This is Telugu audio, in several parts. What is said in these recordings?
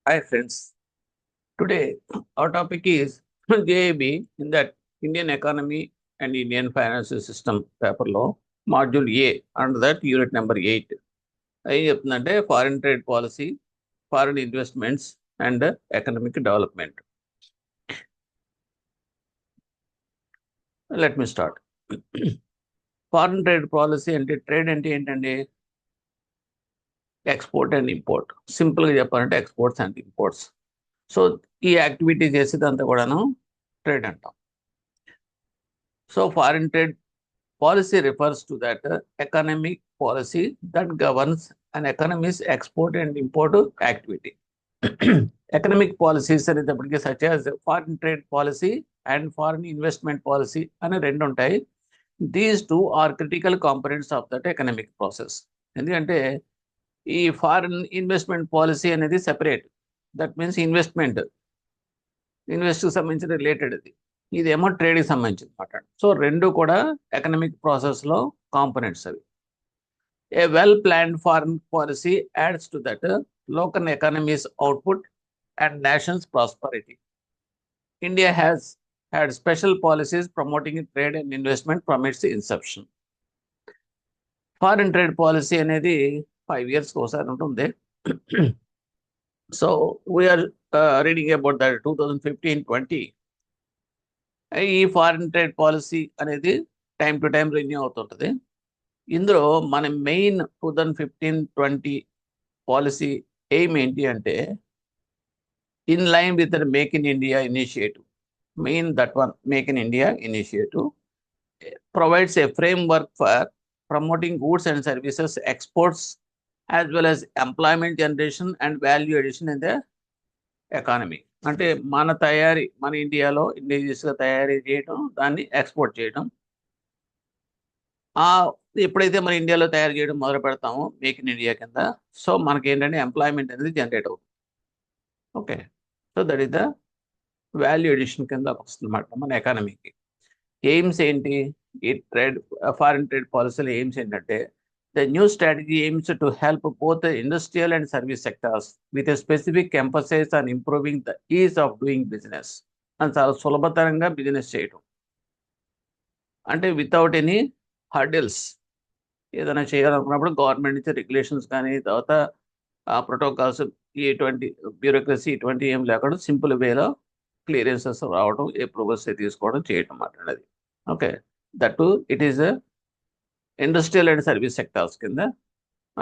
Hi friends, today our topic is JAB in that Indian economy and Indian financial system paper law, module A, under that unit number 8. ఏం చెప్తుందంటే foreign trade policy, foreign investments and economic development. Let me start. Foreign trade policy అంటే ట్రేడ్ అంటే ఏంటండి? Export and import. సింపుల్గా చెప్పాలంటే ఎక్స్పోర్ట్స్ అండ్ ఇంపోర్ట్స్. సో ఈ యాక్టివిటీ చేసేదంతా కూడాను ట్రేడ్ అంటాం. So foreign trade policy refers to that economic policy that governs an economy's export and import activity. Economic policies అనేటప్పటికీ such as foreign trade policy and foreign investment policy అనే రెండు ఉంటాయి. These two are critical components of that economic process. ఎందుకంటే ఈ ఫారిన్ ఇన్వెస్ట్మెంట్ పాలసీ అనేది సెపరేట్. దట్ మీన్స్ ఇన్వెస్ట్కి సంబంధించిన రిలేటెడ్ అది. ఇదేమో ట్రేడ్కి సంబంధించింది అనమాట. సో రెండు కూడా ఎకనామిక్ ప్రాసెస్లో కాంపోనెంట్స్ అవి. A well planned foreign policy adds to that local economies output and nation's prosperity. India has had special policies promoting trade and investment from its inception. Foreign trade policy అనేది 5 yearsకి ఒకసారి ఉంటుంది. So we're reading about that 2015-20. ఈ ఫారిన్ ట్రేడ్ పాలసీ అనేది టైం టు టైం రెన్యూ అవుతుంటుంది. ఇందులో మన మెయిన్ 2015-20 పాలసీ ఎయిమ్ ఏంటి అంటే in line with make in India initiative. Main that one make in India initiative provides A framework for promoting goods and services exports as well as employment generation and value addition in the economy. అంటే మన ఇండియాలో ఇండిజియస్గా తయారీ చేయడం, దాన్ని ఎక్స్పోర్ట్ చేయడం. ఎప్పుడైతే మన ఇండియాలో తయారు చేయడం మొదలు పెడతామో మేక్ ఇన్ ఇండియా కింద, సో మనకి ఏంటంటే ఎంప్లాయ్మెంట్ అనేది జనరేట్ అవుతుంది. Okay, so that is the value addition కింద వస్తుంది అన్నమాట మన ఎకానమీకి. ఎయిమ్స్ ఏంటి? ఈ ఫారిన్ ట్రేడ్ పాలసీలో ఎయిమ్స్ ఏంటంటే the new strategy aims to help both the industrial and service sectors with a specific emphasis on improving the ease of doing business. And చాలా సులభతరంగా బిజినెస్ చేయడం అంటే వితౌట్ ఎనీ హర్డిల్స్. ఏదైనా చేయాలనుకున్నప్పుడు గవర్నమెంట్ నుంచి రెగ్యులేషన్స్ కానీ తర్వాత ప్రోటోకాల్స్ ఇటువంటి బ్యూరోక్రసీ ఇటువంటి ఏం లేకుండా సింపుల్ వేలో క్లియరెన్సెస్ రావడం, అప్రూవల్స్ తీసుకోవడం చేయడం మాట్లాడేది. Okay, that it is industrial and service sectors కింద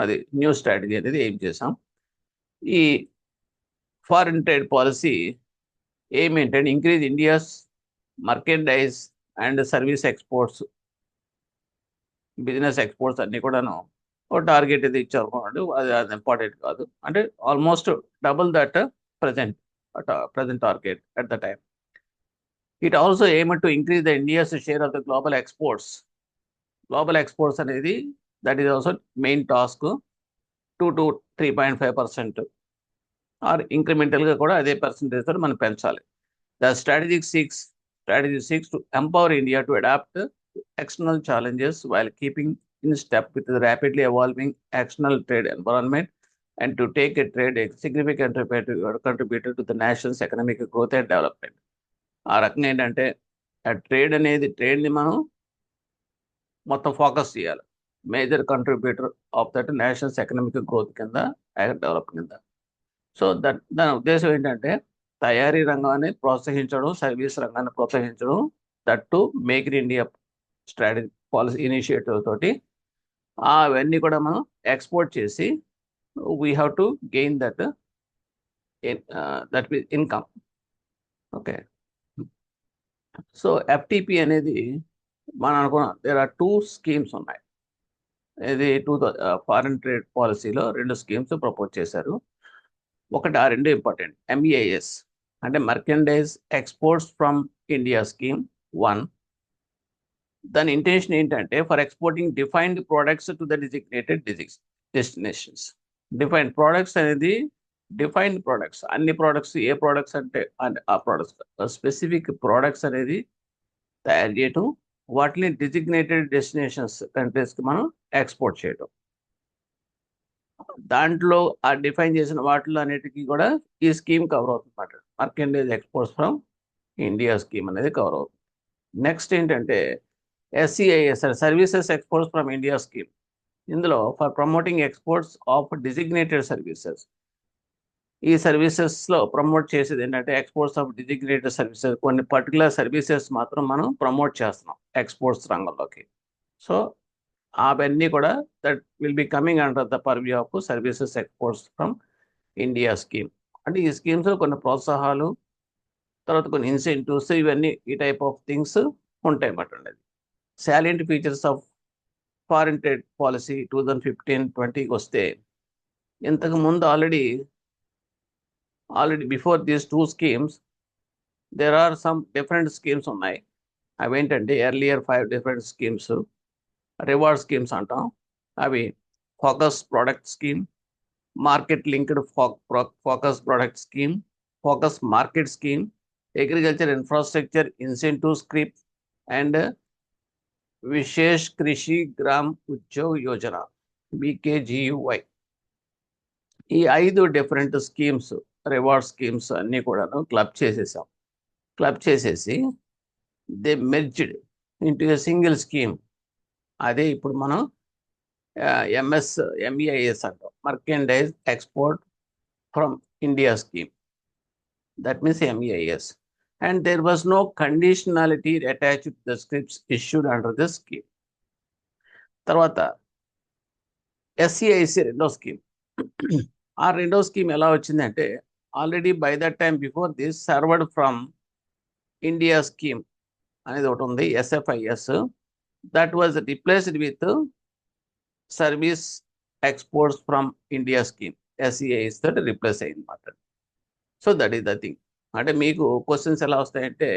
అది న్యూ స్ట్రాటజీ అనేది ఏం చేసాం. ఈ ఫారిన్ ట్రేడ్ పాలసీ ఏమేంటంటే increase India's merchandise and service exports, business exports అన్నీ కూడాను ఒక టార్గెట్ ఇది ఇచ్చారు. అది ఇంపార్టెంట్ కాదు, అంటే almost double that present target at the time. It also aim to increase the India's share of the global exports. Global exports అనేది that is also main task. 2 to 3.5% or ఇంక్రిమెంటల్గా కూడా అదే పర్సంటేజ్ తోటి మనం పెంచాలి. The strategy seeks to empower India to adapt external challenges while keeping in step with the rapidly evolving external trade environment and to take a trade significant contributor to the nationals economic growth and development. ఆ రకంగా ఏంటంటే ఆ ట్రేడ్ని మనం మొత్తం ఫోకస్ చేయాలి. Major contributor of that nationals economic growth కింద, డెవలప్ కింద. సో దాని ఉద్దేశం ఏంటంటే తయారీ రంగాన్ని ప్రోత్సహించడం, సర్వీస్ రంగాన్ని ప్రోత్సహించడం, that to make in India strategy policy initiative తోటి అవన్నీ కూడా మనం ఎక్స్పోర్ట్ చేసి we have to gain that income. Okay, so FTP అనేది మనం అనుకున్నాం దేర్ ఆర్ 2 schemes ఉన్నాయి. ఇది ఫారిన్ ట్రేడ్ పాలసీలో 2 schemes ప్రపోజ్ చేశారు. ఒకటి ఆ 2 ఇంపార్టెంట్. MEIS అంటే మర్కెండైజ్ ఎక్స్పోర్ట్స్ ఫ్రమ్ ఇండియా స్కీమ్ 1. దాని ఇంటెన్షన్ ఏంటంటే for exporting defined products to the designated destinations. Defined products అనేది డిఫైన్డ్ ప్రోడక్ట్స్, అన్ని ప్రోడక్ట్స్ ఏ ప్రోడక్ట్స్ అంటే ఆ ప్రోడక్ట్స్ స్పెసిఫిక్ ప్రోడక్ట్స్ అనేది తయారు చేయటం, వాటిని డిజిగ్నేటెడ్ డెస్టినేషన్స్ కంట్రీస్కి మనం ఎక్స్పోర్ట్ చేయటం. దాంట్లో ఆ డిఫైన్ చేసిన వాటిలో అన్నిటికీ కూడా ఈ స్కీమ్ కవర్ అవుతుంది అన్నమాట. Merchandise exports from India scheme అనేది కవర్ అవుతుంది. నెక్స్ట్ ఏంటంటే SCIS services exports from India scheme. ఇందులో for promoting exports of designated services, ఈ సర్వీసెస్లో ప్రమోట్ చేసేది ఏంటంటే ఎక్స్పోర్ట్స్ ఆఫ్ డిజిగ్నేటెడ్ సర్వీసెస్, కొన్ని పర్టికులర్ సర్వీసెస్ మాత్రం మనం ప్రమోట్ చేస్తున్నాం ఎక్స్పోర్ట్స్ రంగంలోకి. సో అవన్నీ కూడా that will be coming under the purview of services exports from India scheme. అంటే ఈ స్కీమ్స్ కొన్ని ప్రోత్సాహాలు, తర్వాత కొన్ని ఇన్సెంటివ్స్, ఇవన్నీ ఈ టైప్ ఆఫ్ థింగ్స్ ఉంటాయి అన్నమాట. Salient features of foreign trade policy 2015-20 వస్తే, ఇంతకు ముందు already before these two schemes there are some different schemes ఉన్నాయి. అవేంటంటే earlier 5 different schemes, reward schemes అంటాం. అవి focus product scheme, market linked focus product scheme, focus market scheme, agriculture infrastructure incentive scheme and Vishesh Krishi Gram Udyog Yojana BKGUY. ఈ 5 డిఫరెంట్ స్కీమ్స్, రివార్డ్ స్కీమ్స్ అన్నీ కూడాను క్లబ్ చేసేసి they merged into a single scheme. అదే ఇప్పుడు మనం MEIS అంటాం, merchandise export from India scheme. That means MEIS. And there was no conditionality attached to the scripts issued under this scheme. తర్వాత SCIC రెండో స్కీమ్. ఆ రెండో స్కీమ్ ఎలా వచ్చిందంటే, already by that time before this served from India scheme అనేది ఒకటి ఉంది, SFIS. That was replaced with service exports from India scheme, SCIS తోటి రిప్లేస్ అయింది అన్నమాట. So that is the thing. అంటే మీకు క్వశ్చన్స్ ఎలా వస్తాయంటే,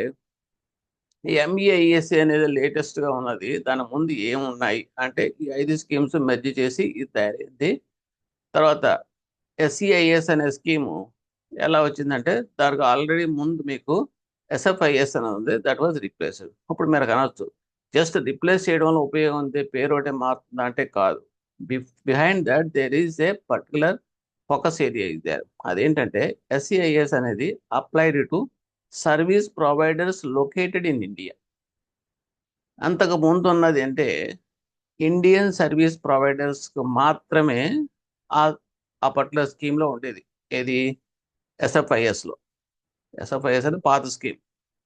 ఈ MEIS అనేది లేటెస్ట్గా ఉన్నది, దాని ముందు ఏమున్నాయి అంటే ఈ 5 స్కీమ్స్ మెర్జ్ చేసి ఇది తయారైంది. తర్వాత SCIS అనే స్కీము ఎలా వచ్చిందంటే, దానికి ఆల్రెడీ ముందు మీకు SFIS అనేది ఉంది, దట్ వాజ్ రిప్లేస్డ్. ఇప్పుడు మీరు అనొచ్చు, జస్ట్ రిప్లేస్ చేయడం వల్ల ఉపయోగం ఉంది, పేరు ఒకటే మారుతుందా అంటే కాదు. Behind that there is a particular focus area is there. అదేంటంటే SCIS అనేది applied to service providers located in India. అంతకు ముందు ఉన్నది అంటే ఇండియన్ సర్వీస్ ప్రొవైడర్స్కి మాత్రమే ఆ పర్టికులర్ స్కీమ్లో ఉండేది. ఏది? SFISలో. SFIS అని పాత స్కీమ్.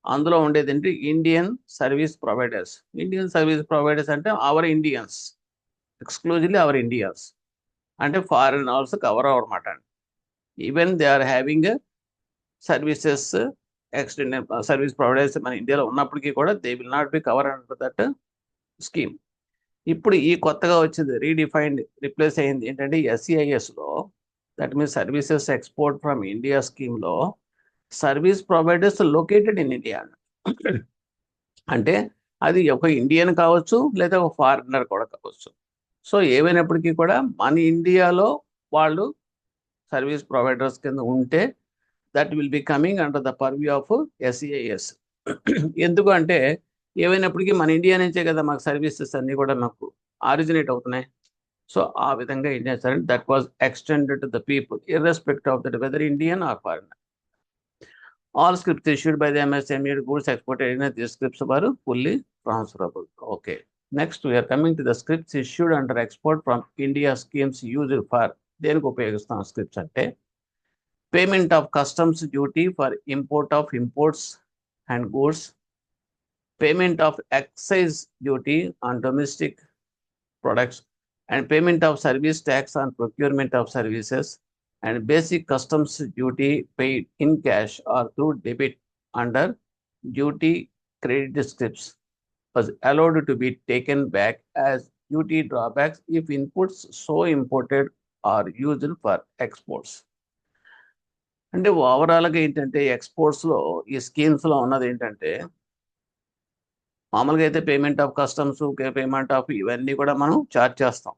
అందులో ఉండేది ఏంటి? Indian service providers. Indian service providers అంటే our Indians, exclusively our Indians. అంటే ఫారిన్ ఆల్సో కవర్ అవ్వమాట. Even they are having services extended service providers మన ఇండియాలో ఉన్నప్పటికీ కూడా they will not be cover under that scheme. ఇప్పుడు ఈ కొత్తగా వచ్చింది రీడిఫైన్డ్, రిప్లేస్ అయింది ఏంటంటే SCISలో, that means services export from India స్కీమ్లో service providers located in India. అంటే అది ఒక ఇండియన్ కావచ్చు లేదా ఒక ఫారినర్ కూడా కావచ్చు. సో ఏమైనప్పటికీ కూడా మన ఇండియాలో వాళ్ళు సర్వీస్ ప్రొవైడర్స్ కింద ఉంటే that will be coming under the purview of SCIS. ఎందుకు అంటే ఏమైనప్పటికీ మన ఇండియా నుంచే కదా మాకు సర్వీసెస్ అన్నీ కూడా మాకు ఆరిజినేట్ అవుతున్నాయి. సో ఆ విధంగా ఏం చేస్తారంటే that was extended to the people irrespective of that weather Indian or foreigner. All scripts issued by the MSME goods exported in these scripts were fully transferable. Okay. Next, we are coming to the scripts issued under export from India schemes used for దేనికి ఉపయోగిస్తాం scripts అంటే payment of customs duty for import of imports and goods, payment of excise duty on domestic products, and payment of service tax on procurement of services, and basic customs duty paid in cash or through debit under duty credit scripts was allowed to be taken back as duty drawbacks if inputs so imported are used for exports. అంటే ఓవరాల్గా ఏంటంటే ఎక్స్పోర్ట్స్లో ఈ స్కీమ్స్లో ఉన్నది ఏంటంటే, మామూలుగా అయితే payment of customs, payment of ఇవన్నీ కూడా మనం ఛార్జ్ చేస్తాం.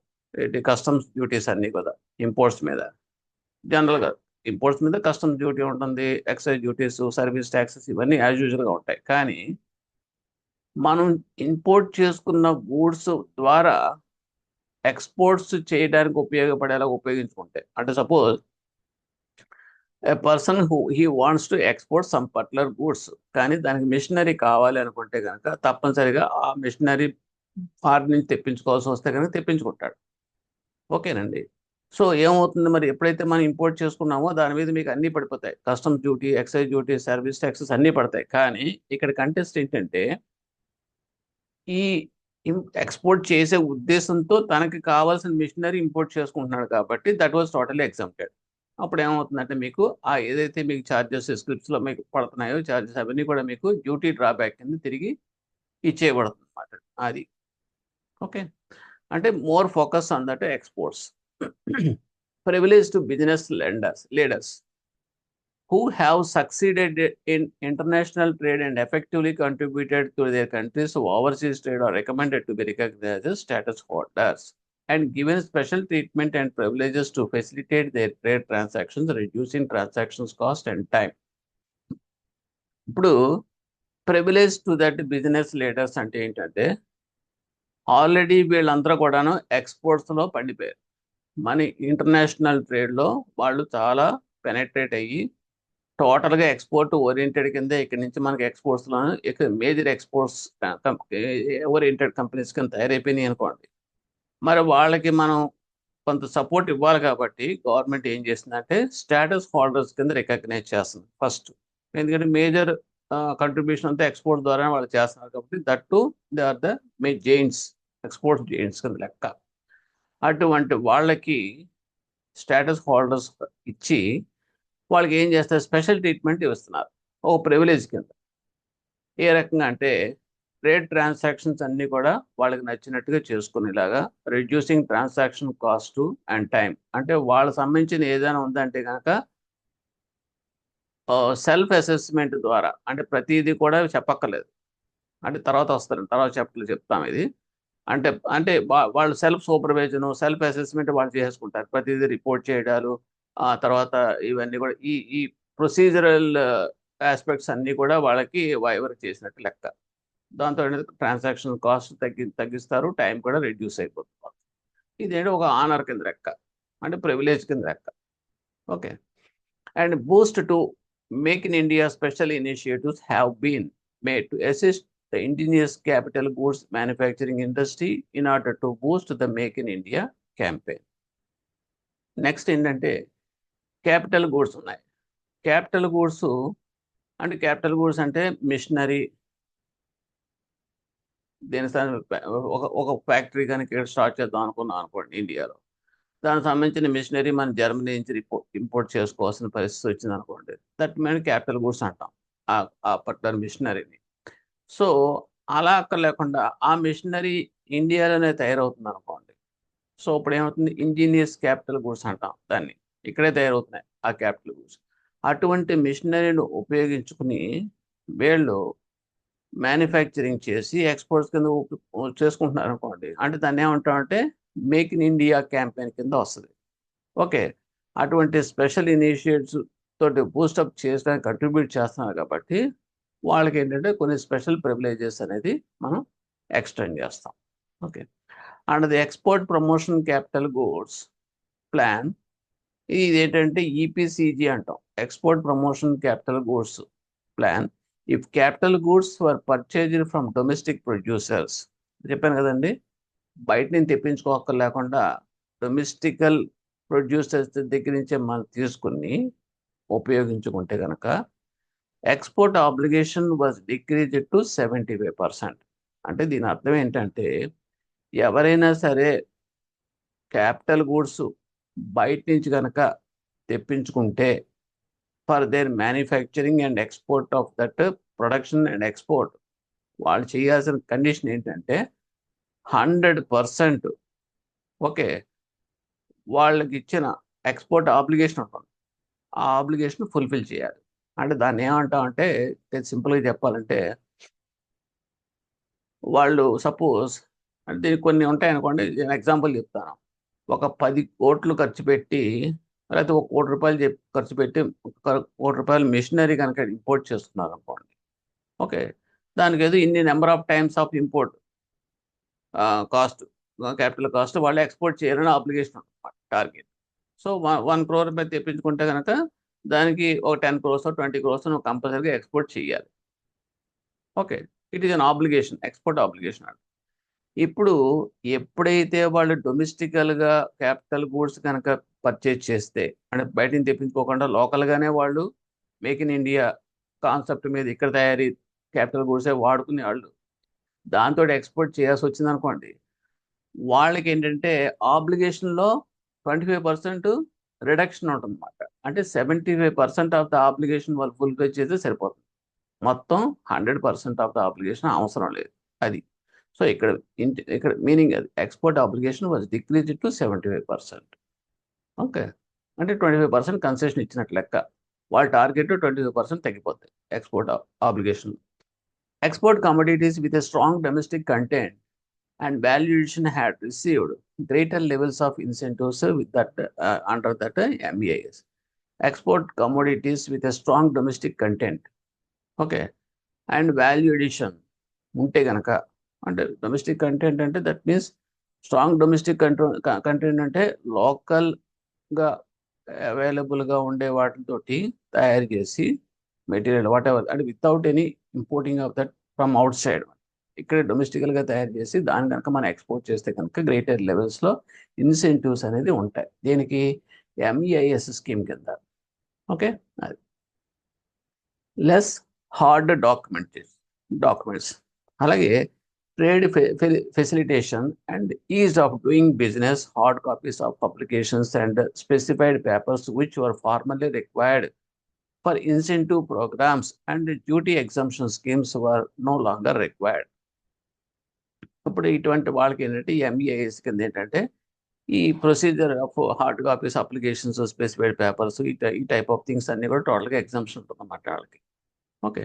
కస్టమ్స్ డ్యూటీస్ అన్నీ కూడా ఇంపోర్ట్స్ మీద, జనరల్గా ఇంపోర్ట్స్ మీద కస్టమ్స్ డ్యూటీ ఉంటుంది, ఎక్సైజ్ డ్యూటీస్, సర్వీస్ ట్యాక్సెస్ ఇవన్నీ యాజ్ యూజువల్గా ఉంటాయి. కానీ మనం ఇంపోర్ట్ చేసుకున్న గూడ్స్ ద్వారా ఎక్స్పోర్ట్స్ చేయడానికి ఉపయోగపడేలా ఉపయోగించుకుంటే, అంటే suppose A person he wants to export some particular goods, కానీ దానికి మిషనరీ కావాలి అనుకుంటే కనుక తప్పనిసరిగా ఆ మిషనరీ ఫారిన్ నుంచి తెప్పించుకోవాల్సి వస్తే కనుక తెప్పించుకుంటాడు. ఓకేనండి. సో ఏమవుతుంది, మరి ఎప్పుడైతే మనం ఇంపోర్ట్ చేసుకున్నామో దాని మీద మీకు అన్నీ పడిపోతాయి. Customs duty, excise duty, service taxes అన్నీ పడతాయి. కానీ ఇక్కడ కంటెస్ట్ ఏంటంటే ఈ ఎక్స్పోర్ట్ చేసే ఉద్దేశంతో తనకి కావాల్సిన మిషనరీ ఇంపోర్ట్ చేసుకుంటున్నాడు కాబట్టి దట్ వాజ్ టోటలీ ఎగ్జామ్టెడ్. అప్పుడు ఏమవుతుందంటే మీకు ఆ ఏదైతే మీకు ఛార్జెస్ స్క్రిప్ట్స్లో మీకు పడుతున్నాయో ఛార్జెస్ అవన్నీ కూడా మీకు డ్యూటీ డ్రాబ్యాక్ కింద తిరిగి ఇచ్చేయబడుతుంది అన్నమాట. అది ఓకే. అంటే more focus on that exports. Privilege to business leaders who have succeeded in international trade and effectively contributed to their country's overseas trade are recommended to be recognized as status holders and given special treatment and privileges to facilitate their trade transactions, reducing transactions cost and time. ఇప్పుడు privilege to that business leaders అంటే ఏంటంటే ఆల్రెడీ వీళ్ళందరూ కూడాను ఎక్స్పోర్ట్స్లో పండిపోయారు. మన ఇంటర్నేషనల్ ట్రేడ్లో వాళ్ళు చాలా పెనెట్రేట్ అయ్యి టోటల్గా ఎక్స్పోర్ట్ ఓరియంటెడ్ కింద ఇక్కడ నుంచి మనకి ఎక్స్పోర్ట్స్లో ఇక్కడ మేజర్ ఎక్స్పోర్ట్స్ ఓరియంటెడ్ కంపెనీస్ కింద తయారైపోయినాయి అనుకోండి. మరి వాళ్ళకి మనం కొంత సపోర్ట్ ఇవ్వాలి కాబట్టి గవర్నమెంట్ ఏం చేస్తుందంటే స్టేటస్ హోల్డర్స్ కింద రికగ్నైజ్ చేస్తుంది ఫస్ట్. ఎందుకంటే మేజర్ కంట్రిబ్యూషన్ అంతా ఎక్స్పోర్ట్ ద్వారా వాళ్ళు చేస్తున్నారు కాబట్టి that to they are the giants, export giants కింద లెక్క. అటువంటి వాళ్ళకి స్టేటస్ హోల్డర్స్ ఇచ్చి వాళ్ళకి ఏం చేస్తారు, స్పెషల్ ట్రీట్మెంట్ ఇస్తున్నారు ఒక ప్రివిలేజ్ కింద. ఏ రకంగా అంటే ట్రేడ్ ట్రాన్సాక్షన్స్ అన్నీ కూడా వాళ్ళకి నచ్చినట్టుగా చేసుకునేలాగా, reducing transaction cost and time. అంటే వాళ్ళకి సంబంధించిన ఏదైనా ఉందంటే కనుక సెల్ఫ్ అసెస్మెంట్ ద్వారా, అంటే ప్రతిదీ కూడా చెప్పక్కర్లేదు, అంటే తర్వాత వస్తారు, తర్వాత చెప్తాం ఇది. అంటే అంటే వాళ్ళు సెల్ఫ్ సూపర్వైజన్, సెల్ఫ్ అసెస్మెంట్ వాళ్ళు చేసుకుంటారు. ప్రతిదీ రిపోర్ట్ చేయడాలు, ఆ తర్వాత ఇవన్నీ కూడా ఈ ఈ ప్రొసీజరల్ ఆస్పెక్ట్స్ అన్నీ కూడా వాళ్ళకి ఎవరికి చేసినట్టు లెక్క. దాంతో ట్రాన్సాక్షన్ కాస్ట్ తగ్గిస్తారు, టైం కూడా రెడ్యూస్ అయిపోతుంది. ఇదేంటి ఒక ఆనర్ కింద లెక్క, అంటే ప్రివిలేజ్ కింద లెక్క. Okay. And boost to make in India special initiatives have been made to assist the indigenous capital goods manufacturing industry in order to boost the Make in India campaign. Next ఏంటంటే క్యాపిటల్ గూడ్స్ ఉన్నాయి. క్యాపిటల్ గూడ్స్ అంటే మిషనరీ, దేని ఒక ఫ్యాక్టరీ కనుక స్టార్ట్ చేద్దాం అనుకున్నాం అనుకోండి ఇండియాలో, దానికి సంబంధించిన మిషనరీ మనం జర్మనీ నుంచి ఇంపోర్ట్ చేసుకోవాల్సిన పరిస్థితి వచ్చింది అనుకోండి, దట్ మీన్ క్యాపిటల్ గూడ్స్ అంటాం ఆ పర్టికులర్ మిషనరీని. సో అలా అక్కడ లేకుండా ఆ మిషనరీ ఇండియాలోనే తయారవుతుంది అనుకోండి, సో ఇప్పుడు ఏమవుతుంది, ఇంజనీర్స్ క్యాపిటల్ గూడ్స్ అంటాం దాన్ని, ఇక్కడే తయారవుతున్నాయి ఆ క్యాపిటల్ గూడ్స్. అటువంటి మిషనరీని ఉపయోగించుకుని వీళ్ళు మ్యానుఫ్యాక్చరింగ్ చేసి ఎక్స్పోర్ట్స్ కింద చేసుకుంటున్నారు అనుకోండి, అంటే దాన్ని ఏమంటామంటే మేక్ ఇన్ ఇండియా క్యాంపెయిన్ కింద వస్తుంది. ఓకే. అటువంటి స్పెషల్ ఇనిషియేటివ్స్ తోటి బూస్టప్ చేయడానికి కంట్రిబ్యూట్ చేస్తున్నారు కాబట్టి వాళ్ళకి ఏంటంటే కొన్ని స్పెషల్ ప్రివిలేజెస్ అనేది మనం ఎక్స్టెండ్ చేస్తాం. Okay. And the export promotion capital goods plan, ఇది ఏంటంటే ఈపీసీజీ అంటాం, export promotion capital goods plan. If capital goods were purchased from domestic producers, చెప్పాను కదండి, బయట నుంచి తెప్పించుకోక లేకుండా డొమెస్టికల్ ప్రొడ్యూసర్స్ దగ్గర నుంచే మనం తీసుకుని ఉపయోగించుకుంటే కనుక export obligation was decreased to 75%. అంటే దీని అర్థం ఏంటంటే ఎవరైనా సరే క్యాపిటల్ గూడ్స్ బయట నుంచి కనుక తెప్పించుకుంటే for their manufacturing and export of that production and export, వాళ్ళు చేయాల్సిన కండిషన్ ఏంటంటే 100% ఓకే వాళ్ళకి ఇచ్చిన ఎక్స్పోర్ట్ ఆబ్లిగేషన్ ఉంటుంది, ఆ ఆబ్లిగేషన్ ఫుల్ఫిల్ చేయాలి. అంటే దాన్ని ఏమంటామంటే సింపుల్గా చెప్పాలంటే వాళ్ళు సపోజ్, అంటే దీనికి కొన్ని ఉంటాయనుకోండి, నేను ఎగ్జాంపుల్ చెప్తాను. ఒక 10 కోట్లు ఖర్చు పెట్టి, లేకపోతే ₹1 కోటి ఖర్చు పెట్టి ₹1 కోటి మిషనరీ కనుక ఇంపోర్ట్ చేస్తున్నారు అనుకోండి. ఓకే. దానికి ఏదో ఇన్ని number of times of import cost capital cost వాళ్ళు ఎక్స్పోర్ట్ చేయాలని ఆబ్లిగేషన్ టార్గెట్. సో 1 crore మీద తెప్పించుకుంటే కనుక దానికి ఒక 10 crores 20 crores నువ్వు కంపల్సరీగా ఎక్స్పోర్ట్ చేయాలి. Okay, it is an obligation, export obligation అంట. ఇప్పుడు ఎప్పుడైతే వాళ్ళు డొమెస్టికల్గా క్యాపిటల్ గూడ్స్ కనుక పర్చేజ్ చేస్తే, అంటే బయట నుంచి తెప్పించుకోకుండా లోకల్గానే వాళ్ళు మేక్ ఇన్ ఇండియా కాన్సెప్ట్ మీద ఇక్కడ తయారీ క్యాపిటల్ గూడ్సే వాడుకునే వాళ్ళు దాంతో ఎక్స్పోర్ట్ చేయాల్సి వచ్చింది అనుకోండి, వాళ్ళకి ఏంటంటే ఆబ్లిగేషన్లో 25% రిడక్షన్ ఉంటుంది అన్నమాట. అంటే 75% ఆఫ్ ద ఆబ్లిగేషన్ వాళ్ళు ఫుల్ఫిల్ చేస్తే సరిపోతుంది. మొత్తం 100% ఆఫ్ ద ఆబ్లిగేషన్ అవసరం లేదు. అది సో ఇక్కడ మీనింగ్ అది export obligation was decrease to 75%. Okay, అంటే 25% కన్సెషన్ ఇచ్చినట్టు లెక్క. వాళ్ళ టార్గెట్ 25% తగ్గిపోతాయి export obligation. Export commodities with a strong domestic content and value addition had received greater levels of incentives with that under that MEIS. Export commodities with a strong domestic content, okay, and value addition unte ganaka, ante domestic content ante that means strong domestic content ante local ga available ga unde vaatitoti tayaru chesi material whatever అంటే without any importing of that from outside, ఇక్కడ డొమెస్టికల్గా తయారు చేసి దాని కనుక మనం ఎక్స్పోర్ట్ చేస్తే కనుక గ్రేటర్ లెవెల్స్లో ఇన్సెంటివ్స్ అనేది ఉంటాయి. దీనికి MEIS స్కీమ్ కింద. ఓకే, అది లెస్ హార్డ్ డాక్యుమెంట్స్ అలాగే trade facilitation and is of doing business, hard copies of publications and specified papers which were formally required for incentive programs and duty exemption schemes were no longer required. ఇప్పుడు ఇటువంటి వాళ్ళకి ఏంటంటే MEIS కింద ఏంటంటే ఈ procedure of hard copies applications, specified papers, ఈ టైప్ ఆఫ్ థింగ్స్ అన్ని కూడా టోటల్గా ఎగ్జామ్షన్ ఉంటుందన్నమాట వాళ్ళకి. ఓకే,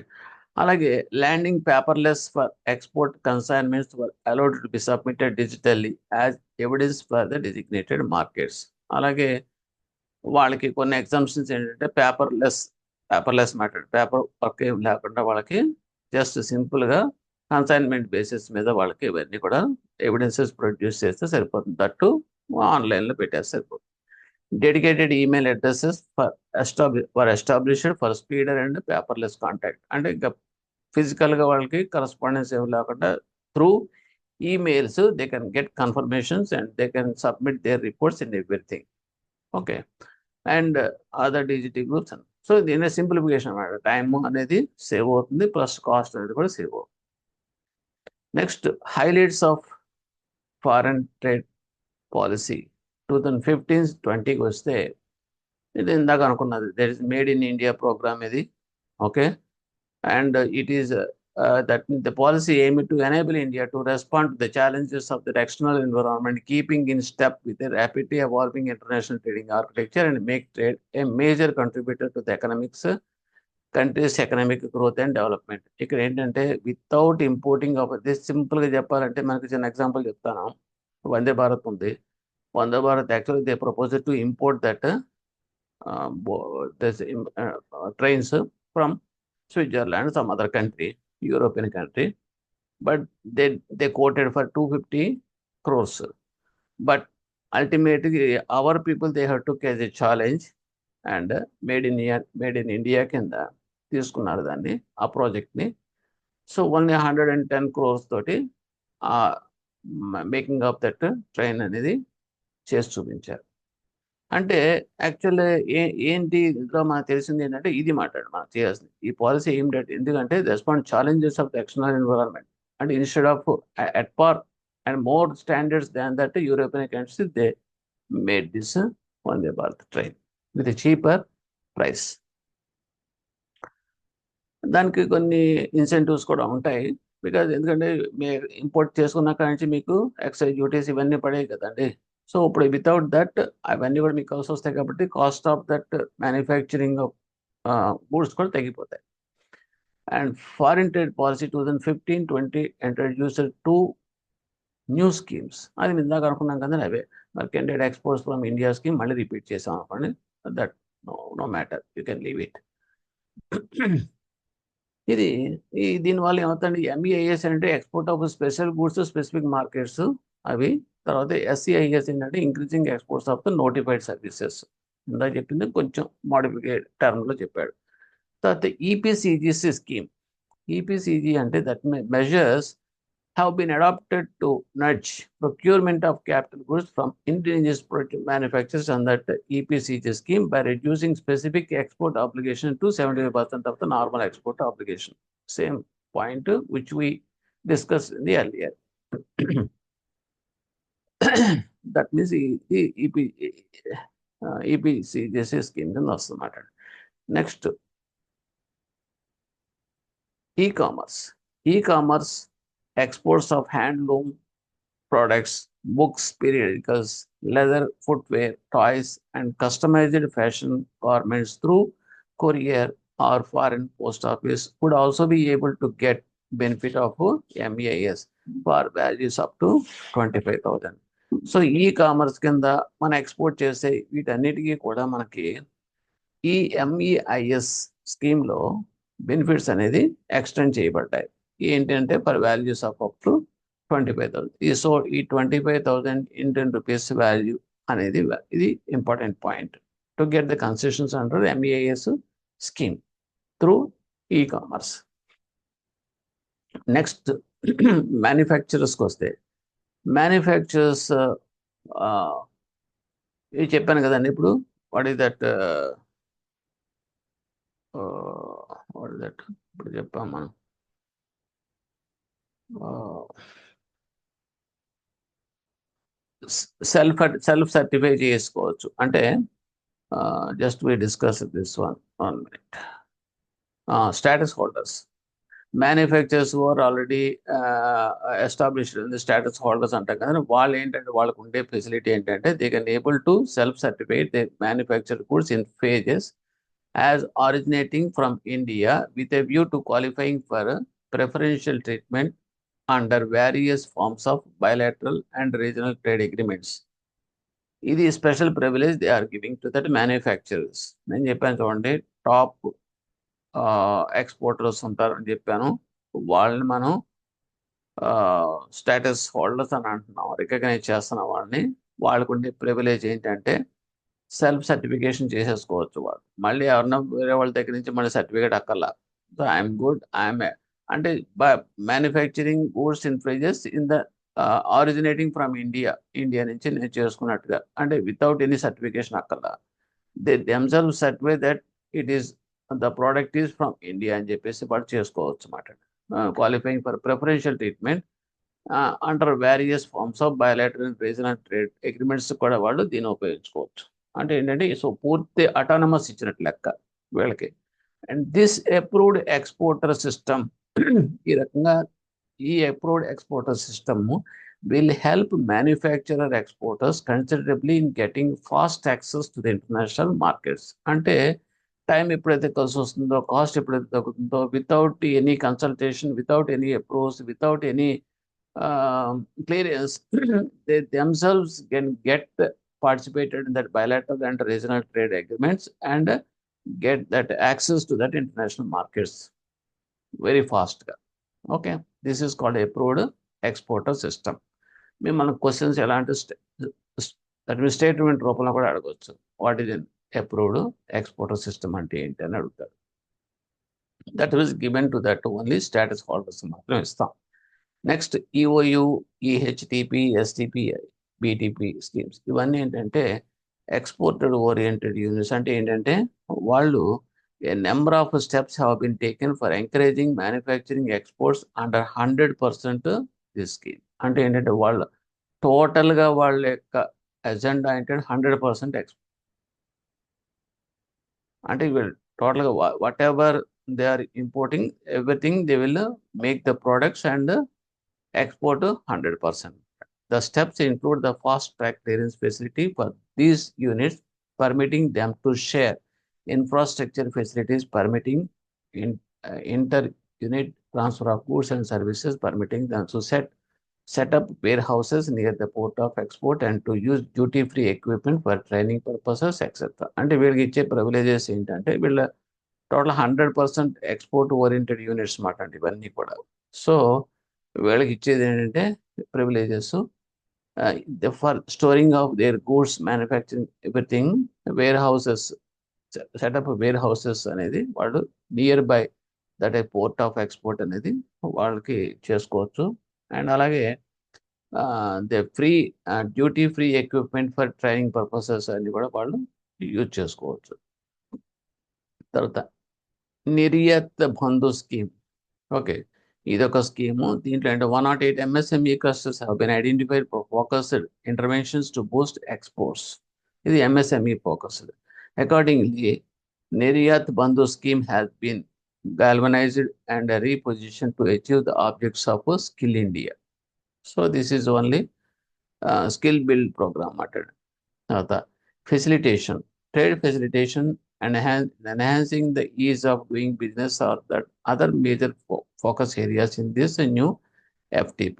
అలాగే landing paperless for export consignments were allowed to be submitted digitally as evidence for the designated markets. అలాగే వాళ్ళకి కొన్ని ఎగ్జామ్షన్స్ ఏంటంటే పేపర్లెస్ మ్యాటర్, పేపర్ వర్క్ ఏం లేకుండా వాళ్ళకి జస్ట్ సింపుల్గా కన్సైన్మెంట్ బేసిస్ మీద వాళ్ళకి ఇవన్నీ కూడా ఎవిడెన్సెస్ ప్రొడ్యూస్ చేస్తే సరిపోతుంది. దట్టు ఆన్లైన్లో పెట్టేస్తే సరిపోతుంది. Dedicated email addresses for established for speeder and paperless contact, అంటే ఇంకా ఫిజికల్గా వాళ్ళకి కరస్పాండెన్స్ ఏమి లేకుండా through emails they can get confirmations and they can submit their reports in everything. Okay, and other digital groups. So దీని సింప్లిఫికేషన్ అన్నమాట. టైమ్ అనేది సేవ్ అవుతుంది, ప్లస్ కాస్ట్ అనేది కూడా సేవ్ అవుతుంది. Next, highlights of foreign trade policy 2015-20 వస్తే ఇది ఇందాక అనుకున్నది, that is made in India programme ఇది. Okay, and it is that the policy aimed to enable India to respond to the challenges of the external environment, keeping in step with the rapidly evolving international trading architecture and make trade a major contributor to the country's economic growth and development. ఇక్కడ ఏంటంటే వితౌట్ ఇంపోర్టింగ్ ఆఫ్ దిస్, సింపుల్గా చెప్పాలంటే మనకి చిన్న ఎగ్జాంపుల్ చెప్తాను. వందే భారత్ ఉంది. Vande Bharat actually they proposed to import that trains from Switzerland, some other country, European country, but they quoted for 250 crores. But ultimately, our people, they have took as a challenge and made in India కింద తీసుకున్నారు దాన్ని, ఆ ప్రాజెక్ట్ని. సో ఓన్లీ 110 crores తోటి మేకింగ్ ఆఫ్ దట్ ట్రైన్ అనేది చేసి చూపించారు. అంటే యాక్చువల్లీ ఏంటి ఇందులో మనకు తెలిసింది ఏంటంటే ఇది మనకు చేయాల్సింది ఈ పాలసీ ఏమిటంటే, ఎందుకంటే respond challenges of the external environment and instead of at పార్ and more standards than that European countries they made this Vande Bharat train with cheaper price. దానికి కొన్ని ఇన్సెంటివ్స్ కూడా ఉంటాయి, బికాజ్ ఎందుకంటే మీరు ఇంపోర్ట్ చేసుకున్న కాడి నుంచి మీకు ఎక్సైజ్ డ్యూటీస్ ఇవన్నీ పడాయి కదండి. సో ఇప్పుడు వితౌట్ దట్ అవన్నీ కూడా మీకు అవసరం వస్తాయి కాబట్టి cost of that manufacturing of goods కూడా తగ్గిపోతాయి. And foreign trade policy 2015-20 introduced 2 new schemes. అది ఇందాక అనుకున్నాం కదా, అవే mercantile exports from India scheme మళ్ళీ రిపీట్ చేసాం అనుకోండి. That no matter, you can leave it. ఇది దీనివల్ల ఏమవుతుంది, MEIS అంటే export of special goods specific markets, అవి తర్వాత SEIS ఏంటంటే increasing exports of the notified services. ఇందాక చెప్పింది కొంచెం మాడిఫికేట్ టర్మ్లో చెప్పాడు. తర్వాత EPCGC స్కీమ్. EPCG అంటే that measures have been adopted to nudge procurement of capital goods from indigenous manufacturers under the EPCG scheme by reducing specific export obligation to 75% of the normal export obligation. Same point which we discussed in the earlier. That means the EPCG scheme కింద వస్తుందన్నమాట. Next e-commerce exports of handloom products, books, periodicals, leather, footwear, toys, and customized fashion garments through courier or foreign post office would also be able to get benefit of MEIS for values up to 25,000. So e-commerce కింద మన ఎక్స్పోర్ట్ చేసే వీటన్నిటికీ కూడా మనకి ఈ MEIS స్కీమ్లో బెనిఫిట్స్ అనేది ఎక్స్టెండ్ చేయబడ్డాయి. ఏంటంటే for values of up to 25,000. So ఈ 25,000 ఇండియన్ రూపీస్ వాల్యూ అనేది ఇది important point to get the concessions under MEIS scheme through e-commerce. Next మ్యానుఫ్యాక్చరర్స్కి వస్తే మ్యానుఫ్యాక్చరర్స్ ఇది చెప్పాను కదండి. ఇప్పుడు వాట్ ఈస్ దట్ ఇప్పుడు చెప్పాం మనం సెల్ఫ్ సర్టిఫై చేసుకోవచ్చు. అంటే just we discuss this one minute. Status holders, manufacturers are already established in the status holders అంటాం కదా. వాళ్ళు ఏంటంటే వాళ్ళకు ఉండే ఫెసిలిటీ ఏంటంటే they can able to self certify they manufactured goods in phases as originating from India with a view to qualifying for preferential treatment under various forms of bilateral and regional trade agreements. ఇది special privilege they are giving to that manufacturers. నేను చెప్పాను చూడండి, టాప్ ఎక్స్పోర్టర్స్ ఉంటారని చెప్పాను. వాళ్ళని మనం స్టేటస్ హోల్డర్స్ అని అంటున్నాం, రికగ్నైజ్ చేస్తున్నాం వాళ్ళని. వాళ్ళకు ఉండే ప్రివిలేజ్ ఏంటంటే సెల్ఫ్ సర్టిఫికేషన్ చేసేసుకోవచ్చు. వాళ్ళు మళ్ళీ ఎవరన్నా వేరే వాళ్ళ దగ్గర నుంచి మళ్ళీ సర్టిఫికేట్ అక్కర్లా. సో ఐఎమ్ గుడ్, ఐఎమ్ అంటే manufacturing goods in phrases in the originating from India నుంచి నేను చేసుకున్నట్టుగా, అంటే వితౌట్ ఎనీ సర్టిఫికేషన్ అక్కర్లా. They themselves certify that it is the product is from India అని చెప్పేసి వాళ్ళు చేసుకోవచ్చు అన్నమాట. Qualifying for preferential treatment under various forms of bilateral regional trade agreements కూడా వాళ్ళు దీన్ని ఉపయోగించుకోవచ్చు. అంటే ఏంటంటే సో పూర్తి అటానమస్ ఇచ్చినట్టు లెక్క వీళ్ళకి. And this approved exporter system, ఈ రకంగా ఈ approved exporter system will help manufacturer exporters considerably in getting fast access to the international markets. అంటే టైం ఎప్పుడైతే కలిసి వస్తుందో, కాస్ట్ ఎప్పుడైతే తగ్గుతుందో, without any consultation, without any approves, without any clearance, they themselves can get participated in that bilateral and regional trade agreements and get that access to that international markets very fast. Okay, this is called approved exporter system. మిమ్మల్ని క్వశ్చన్స్ ఎలాంటి స్టేట్మెంట్ రూపంలో కూడా అడగవచ్చు. What is approved exporter system అంటే ఏంటి అని అడుగుతారు. That is given to that only status holders మాత్రం ఇస్తాం. Next EOU, EHTP, STP, BTP schemes, ఇవన్నీ ఏంటంటే ఎక్స్పోర్టెడ్ ఓరియంటెడ్ యూనిట్స్. అంటే ఏంటంటే వాళ్ళు a number of steps have been taken for encouraging manufacturing exports under 100% this scheme. అంటే ఏంటంటే వాళ్ళు టోటల్గా వాళ్ళ యొక్క ఎజెండా ఏంటంటే 100% ఎక్స్పోర్ట్. అంటే వీళ్ళు టోటల్గా whatever they are importing everything they will make the products and export 100%. The steps include the fast track clearance facility for these units, permitting them to share infrastructure facilities, permitting inter-unit transfer of goods and services, permitting them to set up warehouses near the port of export and to use duty-free equipment for training purposes, etc. అంటే వీళ్ళకి ఇచ్చే ప్రివిలేజెస్ ఏంటంటే వీళ్ళ టోటల్ 100% ఎక్స్పోర్ట్ ఓరియంటెడ్ యూనిట్స్ మాట ఇవన్నీ కూడా. సో వీళ్ళకి ఇచ్చేది ఏంటంటే privileges for storing of their goods, manufacturing everything, warehouses, set up warehouses అనేది వాళ్ళు near by that A port of export అనేది వాళ్ళకి చేసుకోవచ్చు. అండ్ అలాగే they free duty free equipment for training purposes అని కూడా వాళ్ళు యూజ్ చేసుకోవచ్చు. తర్వాత నిర్యాత్ బంధు స్కీమ్. ఓకే, ఇదొక స్కీము. దీంట్లో అంటే 108 MSME clusters have been identified for focused interventions to boost exports. ఇది MSME focused. Accordingly, Niryat Bandhu scheme has been galvanized and repositioned to achieve the objects of Skill India. So this is only skill build program matter. Facilitation, trade facilitation, and enhancing the ease of doing business are the other major focus areas in this new FTP,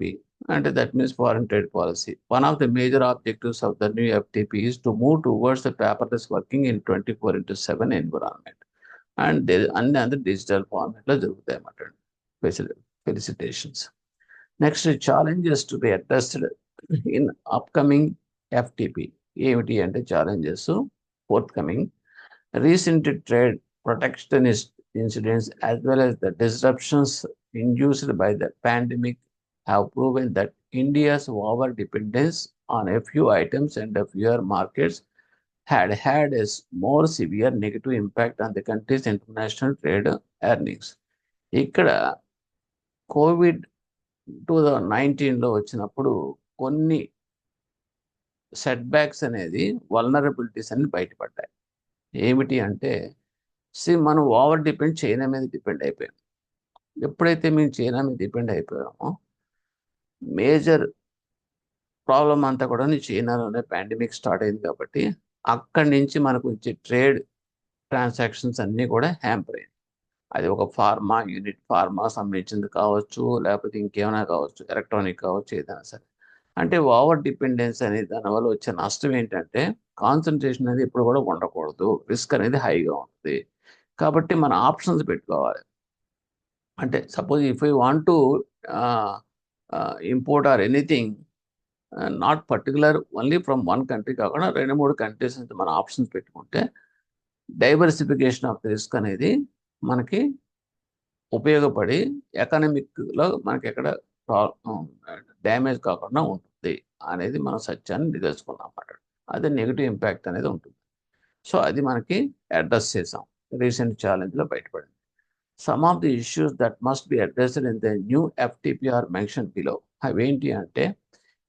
and that means foreign trade policy. One of the major objectives of the new FTP is to move towards the paperless working in 24/7 environment, and there and the digital format lo jarugutai aన్నమాట. Felicitations. Next, challenges to be addressed in upcoming FTP. ఏమిటి అంటే challenges forthcoming. Recent trade protectionist incidents as well as the disruptions induced by the pandemic have proven that India's over dependence on a few items and a fewer markets had a more severe negative impact on the country's international trade earnings. ఇక్కడ కోవిడ్ 2019లో వచ్చినప్పుడు కొన్ని సెట్ బ్యాక్స్ అనేది వల్నరబిలిటీస్ అని బయటపడ్డాయి. ఏమిటి అంటే మనం ఓవర్ డిపెండ్ చైనా మీద డిపెండ్ అయిపోయాం. ఎప్పుడైతే మేము చైనా మీద డిపెండ్ అయిపోయామో మేజర్ ప్రాబ్లం అంతా కూడా చైనాలోనే పాండమిక్ స్టార్ట్ అయింది కాబట్టి అక్కడి నుంచి మనకు వచ్చే ట్రేడ్ ట్రాన్సాక్షన్స్ అన్నీ కూడా హ్యాంపర్ అయింది. అది ఒక ఫార్మా యూనిట్, ఫార్మా సంబంధించింది కావచ్చు, లేకపోతే ఇంకేమైనా కావచ్చు, ఎలక్ట్రానిక్ కావచ్చు, ఏదైనా సరే. అంటే ఓవర్ డిపెండెన్స్ అనేది దానివల్ల వచ్చే నష్టం ఏంటంటే కాన్సన్ట్రేషన్ అనేది ఎప్పుడు కూడా ఉండకూడదు, రిస్క్ అనేది హైగా ఉంటుంది. కాబట్టి మన ఆప్షన్స్ పెట్టుకోవాలి. అంటే suppose if you want to import or anything, not particular only from one country కాకుండా 2-3 కంట్రీస్ నుంచి మన ఆప్షన్స్ పెట్టుకుంటే డైవర్సిఫికేషన్ ఆఫ్ ది రిస్క్ అనేది మనకి ఉపయోగపడి ఎకనామిక్లో మనకి ఎక్కడ డ్యామేజ్ కాకుండా ఉంటుంది అనేది మన సత్యాన్ని తెలుసుకున్నాం అన్నమాట. అది నెగిటివ్ ఇంపాక్ట్ అనేది ఉంటుంది. సో అది మనకి అడ్రస్ చేసాం, రీసెంట్ ఛాలెంజ్లో బయటపడింది. Some of the issues that must be addressed in the new FTP are mention below. అవేంటి అంటే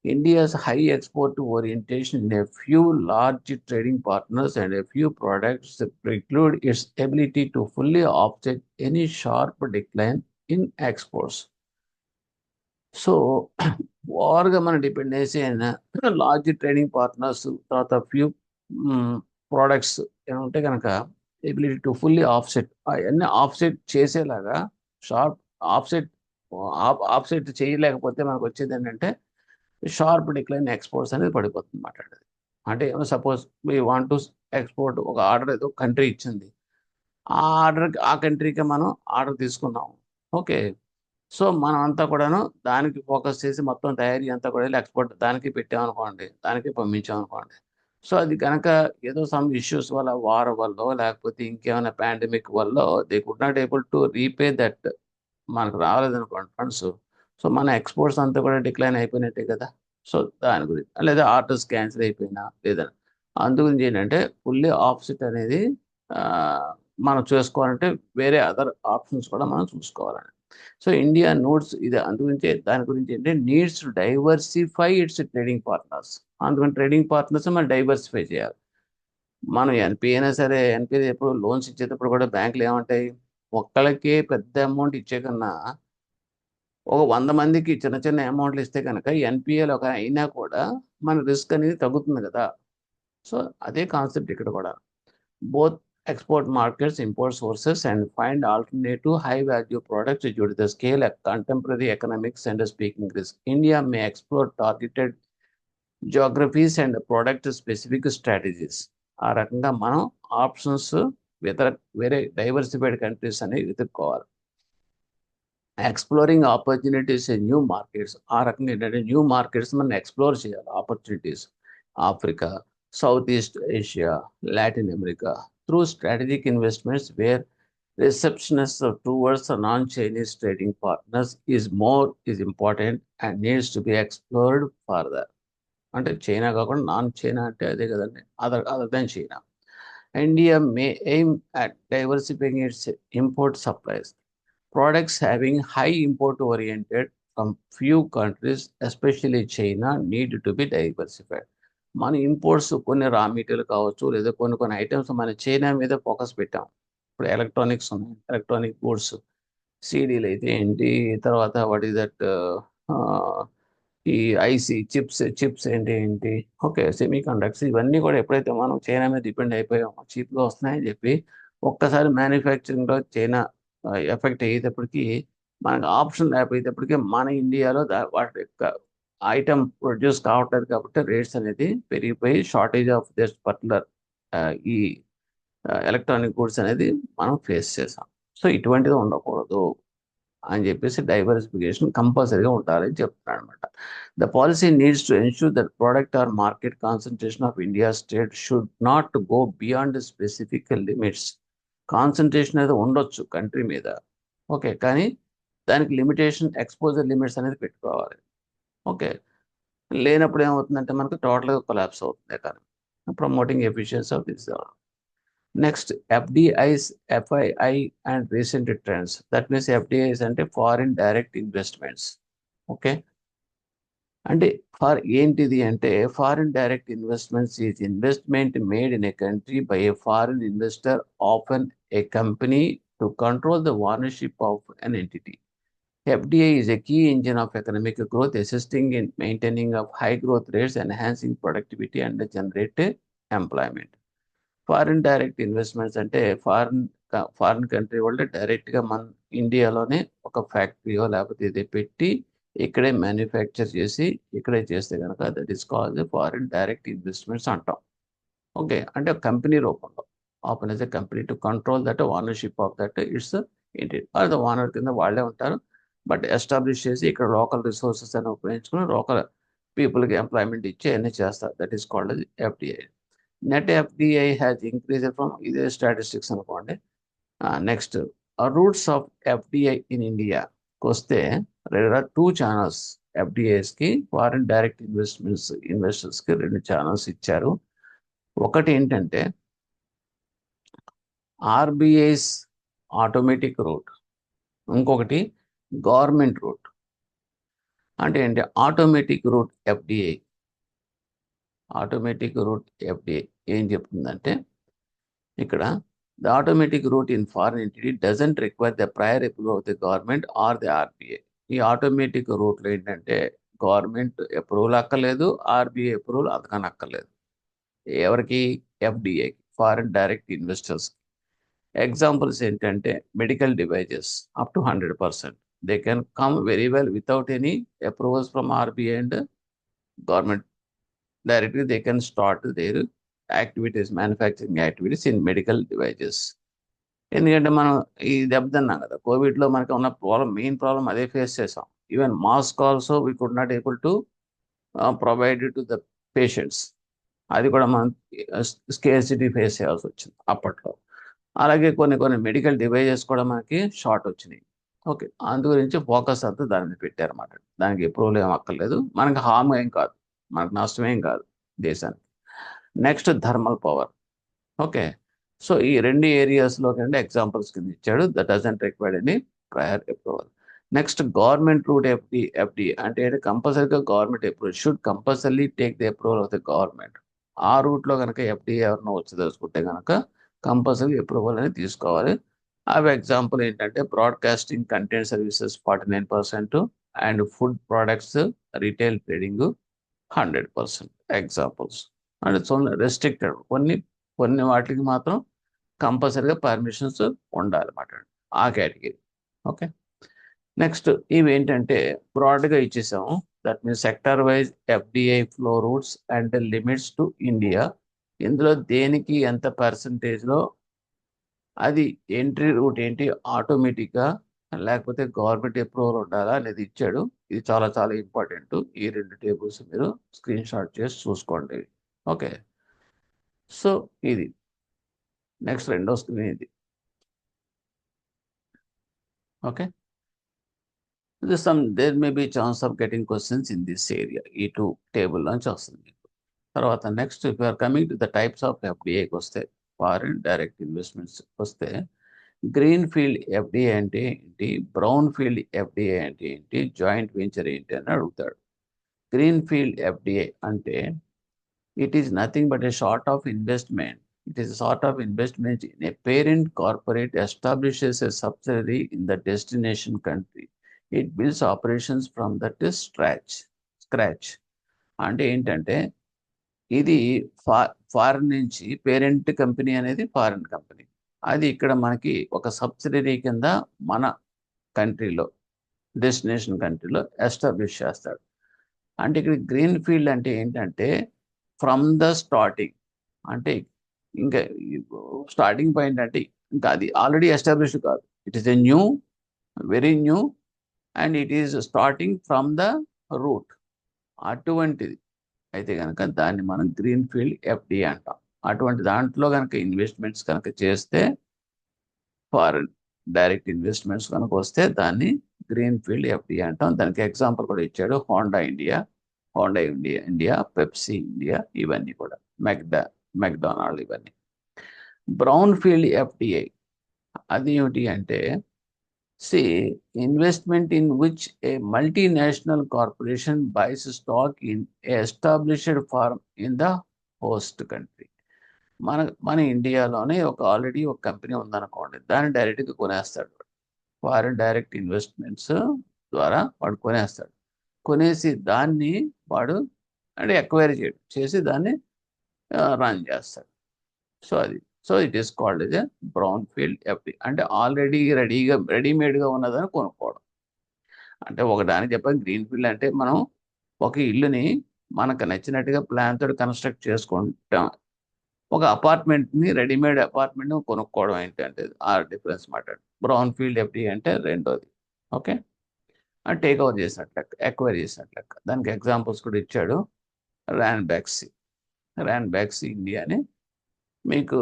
India's high export orientation in a few large trading partners and a few products preclude its ability to fully offset any sharp decline in exports. So ఓవర్గా మన డిపెండెన్సీ అయిన లార్జ్ ట్రేడింగ్ పార్ట్నర్స్, తర్వాత ఫ్యూ ప్రోడక్ట్స్ ఏమంటే కనుక ఎబిలిటీ టు ఫుల్లీ ఆఫ్సెట్, అవన్నీ ఆఫ్సెట్ చేసేలాగా షార్ప్ ఆఫ్సెట్ చేయలేకపోతే మనకు వచ్చేది ఏంటంటే షార్ప్ డిక్లైన్ ఎక్స్పోర్ట్స్ అనేది పడిపోతుంది మాట్లాడేది. అంటే suppose we want to export, ఒక ఆర్డర్ ఏదో కంట్రీ ఇచ్చింది, ఆ కంట్రీకి మనం ఆర్డర్ తీసుకున్నాం. ఓకే, సో మనం అంతా కూడాను దానికి ఫోకస్ చేసి మొత్తం తయారీ అంతా కూడా ఎక్స్పోర్ట్ దానికి పెట్టామనుకోండి, దానికి పంపించామనుకోండి. సో అది కనుక ఏదో సమ్ ఇష్యూస్ వల్ల, వార్ వల్ల, లేకపోతే ఇంకేమైనా పాండమిక్ వల్ల they could not able to repay that, మనకు రాలేదనుకోండి ఫండ్స్, సో మన ఎక్స్పోర్ట్స్ అంతా కూడా డిక్లైన్ అయిపోయినట్టే కదా. సో దాని గురించి, లేదా ఆర్డర్స్ క్యాన్సిల్ అయిపోయినా లేదా అందుగురించి ఏంటంటే ఫుల్లీ ఆఫ్సెట్ అనేది మనం చేసుకోవాలంటే వేరే అదర్ ఆప్షన్స్ కూడా మనం చూసుకోవాలండి. సో ఇండియా నోట్స్ ఇది, అందుగురించి దాని గురించి ఏంటంటే needs to diversify it's trading partners. అందుకని ట్రేడింగ్ పార్ట్నర్స్ మనం డైవర్సిఫై చేయాలి. మనం ఎన్పి అయినా సరే, ఎన్పి ఎప్పుడు లోన్స్ ఇచ్చేటప్పుడు కూడా బ్యాంకులు ఏమంటాయి, ఒక్కళ్ళకే పెద్ద అమౌంట్ ఇచ్చే కన్నా ఒక 100 మందికి చిన్న చిన్న అమౌంట్లు ఇస్తే కనుక ఎన్పిఏలు ఒక అయినా కూడా మన రిస్క్ అనేది తగ్గుతుంది కదా. సో అదే కాన్సెప్ట్ ఇక్కడ కూడా. Both export markets, import sources, and find alternative high-value products due to the scale of contemporary economics and speaking risk. India may explore targeted geographies and product-specific strategies. ఆ రకంగా మనం ఆప్షన్స్ వేరే డైవర్సిఫైడ్ కంట్రీస్ అనేవి వెతుక్కోవాలి. Exploring opportunities in new markets. ఆ రకంగా ఏంటంటే న్యూ మార్కెట్స్ మనం ఎక్స్ప్లోర్ చేయాలి. Opportunities Africa, South East Asia, Latin America through strategic investments where receptionist towards the non-Chinese trading partners is important and needs to be explored further. అంటే చైనా కాకుండా నాన్ చైనా అంటే అదే కదండి, other than China. India may aim at diversifying its import supplies. Products having high import oriented from few countries, especially China, need to be diversified. మన ఇంపోర్ట్స్ కొన్ని రా మెటీరియల్ కావచ్చు, లేదా కొన్ని ఐటమ్స్ మన చైనా మీద ఫోకస్ పెట్టాం. ఇప్పుడు ఎలక్ట్రానిక్స్ ఉన్నాయి, ఎలక్ట్రానిక్ గూడ్స్, సీడీలు అయితే ఏంటి, తర్వాత వాట్ ఈస్ దట్, ఈ ఐసీ చిప్స్ ఏంటి ఏంటి, ఓకే, సెమీ కండక్టర్స్, ఇవన్నీ కూడా ఎప్పుడైతే మనం చైనా మీద డిపెండ్ అయిపోయామో, చీప్గా వస్తున్నాయని చెప్పి ఒక్కసారి మ్యానుఫ్యాక్చరింగ్లో చైనా ఎఫెక్ట్ అయ్యేటప్పటికి, మనకు ఆప్షన్ లేకపోయేటప్పటికి మన ఇండియాలో వాటి యొక్క ఐటమ్ ప్రొడ్యూస్ కావట్లేదు కాబట్టి రేట్స్ అనేది పెరిగిపోయి షార్టేజ్ ఆఫ్ దిస్ పర్టికులర్ ఈ ఎలక్ట్రానిక్ గూడ్స్ అనేది మనం ఫేస్ చేసాం. సో ఇటువంటిది ఉండకూడదు అని చెప్పేసి డైవర్సిఫికేషన్ కంపల్సరీగా ఉండాలని చెప్తున్నాడు అనమాట. The policy needs to ensure that product or market concentration of India state should not go beyond specific limits. Concentration అనేది ఉండొచ్చు కంట్రీ మీద, ఓకే, కానీ దానికి లిమిటేషన్, ఎక్స్పోజర్ లిమిట్స్ అనేది పెట్టుకోవాలి. ఓకే, లేనప్పుడు ఏమవుతుందంటే మనకు టోటల్గా కొలాప్స్ అవుతుంది economy. Promoting efficiency of this. Next FDIs, FII and recent trends. That means FDIs అంటే ఫారిన్ డైరెక్ట్ ఇన్వెస్ట్మెంట్స్. ఓకే, అంటే ఏంటిది అంటే foreign direct investments is investment made in a country by a foreign investor often a company to control the ownership of an entity. FDI is a key engine of economic growth, assisting in maintaining of high growth rates, enhancing productivity and generate employment. Foreign direct investments అంటే ఫారిన్ కంట్రీ వాళ్ళు డైరెక్ట్గా మన ఇండియాలోనే ఒక ఫ్యాక్టరీయో లేకపోతే ఇది పెట్టి ఇక్కడే మ్యానుఫ్యాక్చర్ చేసి ఇక్కడే చేస్తే కనుక that is called foreign direct investments అంటాం. ఓకే, అంటే కంపెనీ రూపంలో often as a company to control that ownership of that its ఏంటి, అది ఓనర్ కింద వాళ్ళే ఉంటారు. బట్ ఎస్టాబ్లిష్ చేసి ఇక్కడ లోకల్ రిసోర్సెస్ అని ఉపయోగించుకుని లోకల్ పీపుల్కి ఎంప్లాయ్మెంట్ ఇచ్చి అన్నీ చేస్తారు. That is called FDI. Net FDI has increase from, ఇదే స్టాటిస్టిక్స్ అనుకోండి. Next routes of FDI in ఇండియాకి వస్తే there are 2 ఛానల్స్. FDIస్కి, ఫారిన్ డైరెక్ట్ ఇన్వెస్టర్స్కి 2 ఛానల్స్ ఇచ్చారు. ఒకటి ఏంటంటే RBI's ఆటోమేటిక్ రూట్, ఇంకొకటి గవర్నమెంట్ రూట్. అంటే ఏంటి automatic route FDI? Automatic route FDI ఏం చెప్తుందంటే ఇక్కడ the automatic route in foreign entity doesn't require the prior approval of the government or the RBI. ఈ ఆటోమేటిక్ రూట్లో ఏంటంటే గవర్నమెంట్ అప్రూవల్ అక్కర్లేదు, RBI అప్రూవల్ అంతకన్నా అక్కర్లేదు. ఎవరికి? FDIకి, ఫారిన్ డైరెక్ట్ ఇన్వెస్టర్స్. ఎగ్జాంపుల్స్ ఏంటంటే medical devices up to 100%. They can come very well without any approvals from RBI and government. Directly they can start their activities, manufacturing activities in medical devices. ఎందుకంటే మనం ఈ దెబ్బతిన్నాం కదా కోవిడ్లో, మనకి ఉన్న మెయిన్ ప్రాబ్లం అదే ఫేస్ చేసాం. Even mask also we could not able to provide to the patients. అది కూడా మనం స్కేర్సిటీ ఫేస్ చేయాల్సి వచ్చింది అప్పట్లో. అలాగే కొన్ని మెడికల్ డివైజెస్ కూడా మనకి షార్ట్ వచ్చినాయి. ఓకే, అందు గురించి ఫోకస్ అంతా దాని మీద పెట్టారన్నమాట. దానికి అప్రూవల్ ఏం అక్కర్లేదు, మనకి హామ్ ఏం కాదు, మనకు నష్టమేం కాదు దేశానికి. Next thermal power. Okay, so ఈ 2 ఏరియాస్లో కంటే ఎగ్జాంపుల్స్ కింద ఇచ్చాడు. That doesn't required any prior approval. Next government route FD అంటే కంపల్సరీగా government approval, should compulsory take the approval of the government. ఆ రూట్లో కనుక FDI ఎవరినో వచ్చి కనుక కంపల్సరీ అప్రూవల్ అనేది తీసుకోవాలి. అవి ఎగ్జాంపుల్ ఏంటంటే broadcasting, content services 49% and food products, retail trading 100% examples. And so restricted, కొన్ని వాటికి మాత్రం కంపల్సరీగా పర్మిషన్స్ ఉండాలన్నమాట ఆ కేటగిరీ. ఓకే, నెక్స్ట్ ఇవి ఏంటంటే బ్రాడ్గా ఇచ్చేసాము. That means sector wise FDI flow routes and limits to India. ఇందులో దేనికి ఎంత పర్సంటేజ్లో, అది ఎంట్రీ రూట్ ఏంటి ఆటోమేటిక్గా, లేకపోతే గవర్నమెంట్ అప్రూవల్ ఉండాలా అనేది ఇచ్చాడు. ఇది చాలా చాలా ఇంపార్టెంట్. ఈ రెండు టేబుల్స్ మీరు స్క్రీన్ షాట్ చేసి చూసుకోండి. ఓకే, సో ఇది నెక్స్ట్ రెండో స్క్రీన్ ఇది. Okay, there may be chance of getting questions in this area. ఈ టూ టేబుల్ నుంచి వస్తుంది మీకు. తర్వాత next if are coming to the types of ఎఫ్డిఐకి వస్తే, ఫారిన్ డైరెక్ట్ ఇన్వెస్ట్మెంట్స్ వస్తే, గ్రీన్ ఫీల్డ్ ఎఫ్డిఐ అంటే ఏంటి, బ్రౌన్ ఫీల్డ్ ఎఫ్డిఐ అంటే ఏంటి, జాయింట్ వెంచర్ ఏంటి అని అడుగుతాడు. గ్రీన్ ఫీల్డ్ ఎఫ్డిఐ అంటే it is nothing but a sort of investment. It is a sort of investment in a parent corporate establishes a subsidiary in the destination country. It builds operations from the scratch. అంటే ఏంటంటే ఇది ఫారిన్ నుంచి పేరెంట్ కంపెనీ అనేది ఫారిన్ కంపెనీ, అది ఇక్కడ మనకి ఒక సబ్సిడరీ కింద మన కంట్రీలో డెస్టినేషన్ కంట్రీలో ఎస్టాబ్లిష్ చేస్తాడు. అంటే ఇక్కడ గ్రీన్ ఫీల్డ్ అంటే ఏంటంటే ఫ్రమ్ ద స్టార్టింగ్, అంటే ఇంకా స్టార్టింగ్ పాయింట్ అంటే ఇంకా అది ఆల్రెడీ ఎస్టాబ్లిష్డ్ కాదు. It is a new, very new, and it is starting from the route. అటువంటిది అయితే కనుక దాన్ని మనం గ్రీన్ ఫీల్డ్ ఎఫ్డిఐ అంటాం. అటువంటి దాంట్లో కనుక ఇన్వెస్ట్మెంట్స్ కనుక చేస్తే, ఫారిన్ డైరెక్ట్ ఇన్వెస్ట్మెంట్స్ కనుక వస్తే దాన్ని గ్రీన్ ఫీల్డ్ ఎఫ్డిఐ అంటాం. దానికి ఎగ్జాంపుల్ కూడా ఇచ్చాడు, హోండా ఇండియా, పెప్సీ ఇండియా, ఇవన్నీ కూడా మెక్డొనాల్డ్ ఇవన్నీ. బ్రౌన్ ఫీల్డ్ ఎఫ్డిఐ అది ఏమిటి అంటే, investment in which a multinational corporation buys stock in established firm in the host country. మన ఇండియాలోనే ఆల్రెడీ ఒక కంపెనీ ఉందనుకోండి, దాన్ని డైరెక్ట్గా కొనేస్తాడు. ఫారిన్ డైరెక్ట్ ఇన్వెస్ట్మెంట్స్ ద్వారా వాడు కొనేస్తాడు. కొనేసి దాన్ని వాడు అంటే ఎక్వైరీ చేసి దాన్ని రన్ చేస్తాడు. So it is called as a brown field FD. అంటే ఆల్రెడీ రెడీమేడ్గా ఉన్నదని కొనుక్కోవడం. అంటే ఒకదానికి చెప్పాలి, గ్రీన్ ఫీల్డ్ అంటే మనం ఒక ఇల్లుని మనకు నచ్చినట్టుగా ప్లాన్ తోటి కన్స్ట్రక్ట్ చేసుకుంటాం. ఒక అపార్ట్మెంట్ని, రెడీమేడ్ అపార్ట్మెంట్ని కొనుక్కోవడం ఏంటంటే ఆ డిఫరెన్స్ మాట్లాడు. బ్రౌన్ ఫీల్డ్ ఎఫ్డి అంటే రెండోది. ఓకే, టేక్ ఓవర్ చేసినట్లు లెక్క, ఎక్వైర్ చేసినట్లు లెక్క. దానికి ఎగ్జాంపుల్స్ కూడా ఇచ్చాడు. ర్యాన్ బ్యాక్సీ ఇండియా అని, మీకు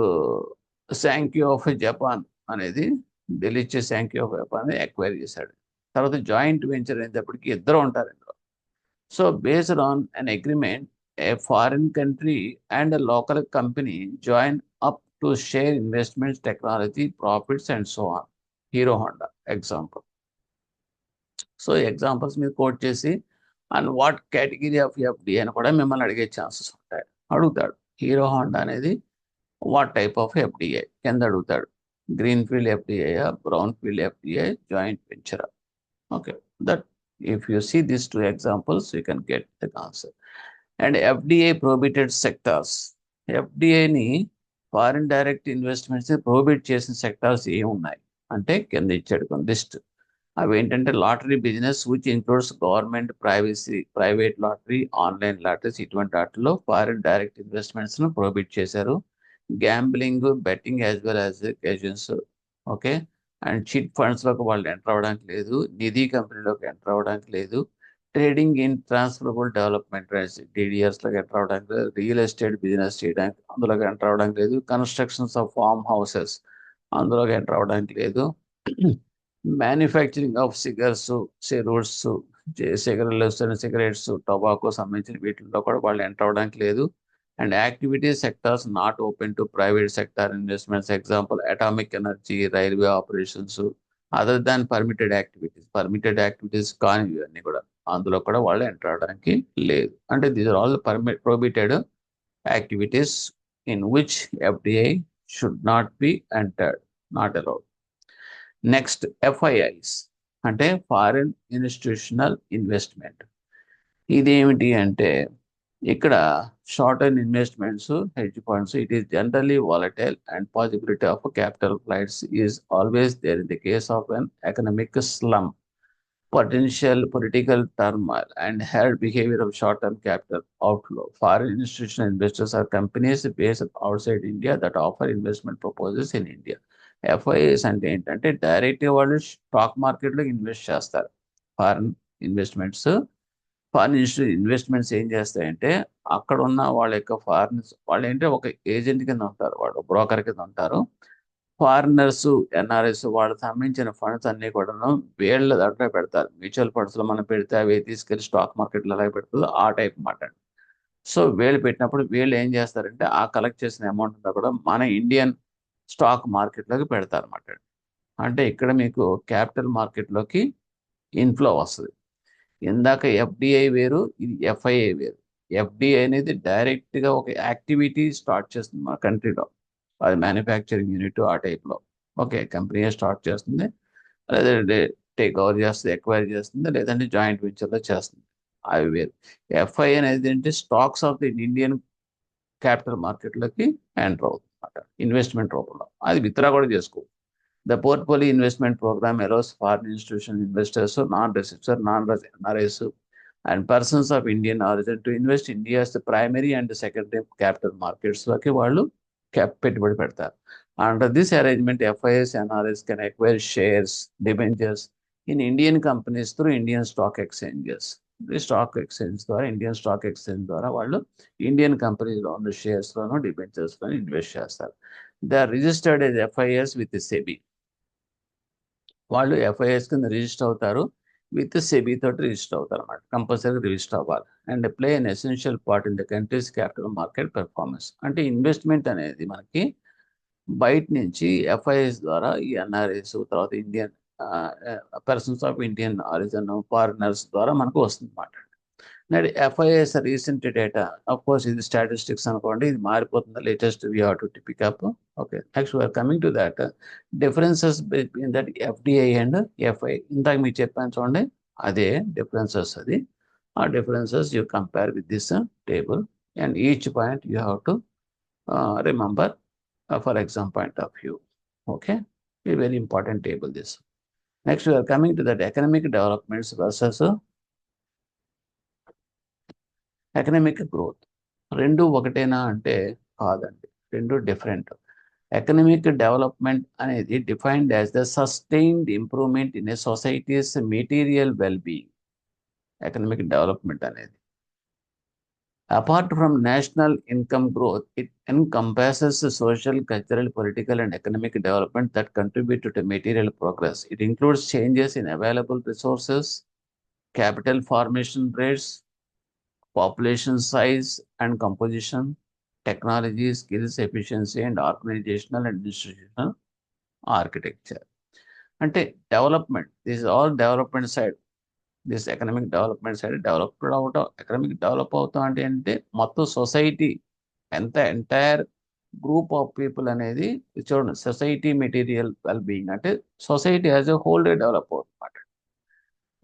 శాంక్యూ ఆఫ్ జపాన్ అనేది, ఢిల్లీ శాంక్యూ ఆఫ్ జపాన్ అనేది ఎక్వైర్ చేశాడు. తర్వాత జాయింట్ వెంచర్ అయినప్పటికీ ఇద్దరు ఉంటారు ఇందులో. So based on an agreement, A foreign country and local company join up to share investments, technology, profits and so on. Hero Honda example. So examples మీరు కోట్ చేసి and what category of FD అని కూడా మిమ్మల్ని అడిగే ఛాన్సెస్ ఉంటాయి. అడుగుతాడు హీరో హోండా అనేది వాట్ టైప్ ఆఫ్ ఎఫ్డిఐ కింద అడుగుతాడు. Green field FDI, brown field FDI, joint venture. Okay, that if you see these two examples you can get the answer. And FDI prohibited sectors. FDIని ఫారిన్ డైరెక్ట్ ఇన్వెస్ట్మెంట్స్ ప్రోహిబిట్ చేసిన సెక్టార్స్ ఏమున్నాయి అంటే కింద ఇచ్చాడు కొన్ని లిస్ట్. అవి ఏంటంటే lottery business which includes government, private lottery, online lotteries, ఇటువంటి వాటిలో ఫారిన్ డైరెక్ట్ ఇన్వెస్ట్మెంట్స్ను ప్రోహిబిట్ చేశారు. Gambling, betting as well as casinos. Okay, and chit ఫండ్స్లోకి వాళ్ళు ఎంటర్ అవ్వడానికి లేదు, నిధి కంపెనీలోకి ఎంటర్ అవ్వడానికి లేదు, trading in transferable development rights టీడీఆర్స్లోకి ఎంటర్ అవ్వడానికి లేదు, రియల్ ఎస్టేట్ బిజినెస్ చేయడానికి అందులోకి ఎంటర్ అవ్వడానికి లేదు, కన్స్ట్రక్షన్స్ ఆఫ్ ఫార్మ్ హౌసెస్ అందులోకి ఎంటర్ అవ్వడానికి లేదు, మ్యానుఫ్యాక్చరింగ్ ఆఫ్ సిగరెట్స్, టొబాకో సంబంధించిన వీటిల్లో కూడా వాళ్ళు ఎంటర్ అవ్వడానికి లేదు. And activity sectors not open to private sector investments, example atomic energy, railway operations, other than permitted activities కానీ ఇవన్నీ కూడా అందులో కూడా వాళ్ళు ఎంటర్ అవడానికి లేదు. అంటే these are all prohibited activities in which FDI should not be entered, not allowed. Next FIIs అంటే ఫారిన్ ఇన్స్టిట్యూషనల్ ఇన్వెస్ట్మెంట్. ఇదేమిటి అంటే ఇక్కడ short term investments, hedge funds. It is generally volatile and possibility of capital flights is always there in the case of an economic slump. potential political turmoil and herd behavior of short-term capital outflow. Foreign institutional investors are companies based outside India that offer investment proposals in India. FIIs అంటే ఏంటంటే డైరెక్ట్గా వాళ్ళు స్టాక్ మార్కెట్లో ఇన్వెస్ట్ చేస్తారు. ఫారిన్ ఇన్వెస్ట్మెంట్స్ ఇన్వెస్ట్మెంట్స్ ఏం చేస్తాయంటే అక్కడ ఉన్న వాళ్ళ యొక్క ఫారినర్స్ వాళ్ళు ఏంటంటే ఒక ఏజెంట్ కింద ఉంటారు, వాళ్ళు బ్రోకర్ కింద ఉంటారు. ఫారినర్స్, ఎన్ఆర్ఎస్ వాళ్ళకి సంబంధించిన ఫండ్స్ అన్ని కూడాను వీళ్ళ దాంట్లో పెడతారు. మ్యూచువల్ ఫండ్స్ లో మనం పెడితే అవి తీసుకెళ్లి స్టాక్ మార్కెట్లో ఎలా పెడుతుందో ఆ టైప్ మాట. సో వీళ్ళు పెట్టినప్పుడు వీళ్ళు ఏం చేస్తారంటే ఆ కలెక్ట్ చేసిన అమౌంట్ అంతా కూడా మన ఇండియన్ స్టాక్ మార్కెట్లోకి పెడతారు అన్నమాట. అంటే ఇక్కడ మీకు క్యాపిటల్ మార్కెట్లోకి ఇన్ఫ్లో వస్తుంది. ఇందాక ఎఫ్డిఐ వేరు, ఇది ఎఫ్ఐఐ వేరు. ఎఫ్డిఐ అనేది డైరెక్ట్గా ఒక యాక్టివిటీ స్టార్ట్ చేస్తుంది మన కంట్రీలో. అది మ్యానుఫ్యాక్చరింగ్ యూనిట్ ఆ టైప్లో ఓకే కంపెనీ స్టార్ట్ చేస్తుంది, లేదంటే టేక్ ఓవర్ చేస్తుంది, ఎక్వైర్ చేస్తుంది, లేదంటే జాయింట్ వెంచర్లో చేస్తుంది. అవి వేరు. ఎఫ్ఐ అనేది ఏంటి, stocks of the Indian capital మార్కెట్లోకి ఎంటర్ అవుతుంది అనమాట ఇన్వెస్ట్మెంట్ రూపంలో. అది విత్డ్రా కూడా చేసుకో. The portfolio investment program allows foreign institution investors, non residents, NRIs and persons of Indian origin to invest India's primary and secondary capital markets లోకి వాళ్ళు పెట్టుబడి పెడతారు. Under this arrangement FIIs, NRIs can acquire shares, debentures in Indian companies through Indian stock exchanges. Stock exchange ద్వారా, ఇండియన్ స్టాక్ ఎక్స్చేంజ్ ద్వారా వాళ్ళు ఇండియన్ కంపెనీలో ఉన్న షేర్స్లోనూ డిబెంచర్స్లోనూ ఇన్వెస్ట్ చేస్తారు. They are registered as FIIs with SEBI. వాళ్ళు FIIs కింద రిజిస్టర్ అవుతారు, విత్ సెబీ తోటి రిజిస్టర్ అవుతారు అన్నమాట. కంపల్సరీ రిజిస్టర్ అవ్వాలి. And play an essential part in the country's capital market performance. అంటే ఇన్వెస్ట్మెంట్ అనేది మనకి బయట నుంచి FIIs ద్వారా ఈ NRIs, తర్వాత Indian persons of Indian origin, foreigners ద్వారా మనకు వస్తుంది అన్నమాట. FIIs recent data, of course ఇది స్టాటిస్టిక్స్ అనుకోండి, ఇది మారిపోతుంది, latest we have to pick up. Okay, next we are coming to that differences between that FDI and FI. ఇందాక మీకు చెప్పాను చూడండి, అదే డిఫరెన్సెస్. అది ఆ differences you compare with this table and each point you have to remember for exam point of view. Okay, a very important table this. Next we are coming to that economic developments versus economic growth. రెండు ఒకటేనా అంటే కాదండి, రెండు డిఫరెంట్. ఎకనామిక్ డెవలప్మెంట్ అనేది defined as the sustained improvement in a societies material wellbeing. Economic development అనేది apart from national income growth, it encompasses social, cultural, political, and economic development that contribute to material progress. It includes changes in available resources, capital formation rates, population size and composition, technology, skills, efficiency, and organizational and institutional architecture. అంటే development, this is all development side. This economic development side developed అవటం. ఎకనామిక్ డెవలప్ అవుతాం అంటే మొత్తం సొసైటీ, ఎంత ఎంటైర్ గ్రూప్ ఆఫ్ పీపుల్ అనేది చూడండి. సొసైటీ మెటీరియల్ వెల్ బీయింగ్ అంటే society as a whole day develop అవుతుంది అన్నమాట.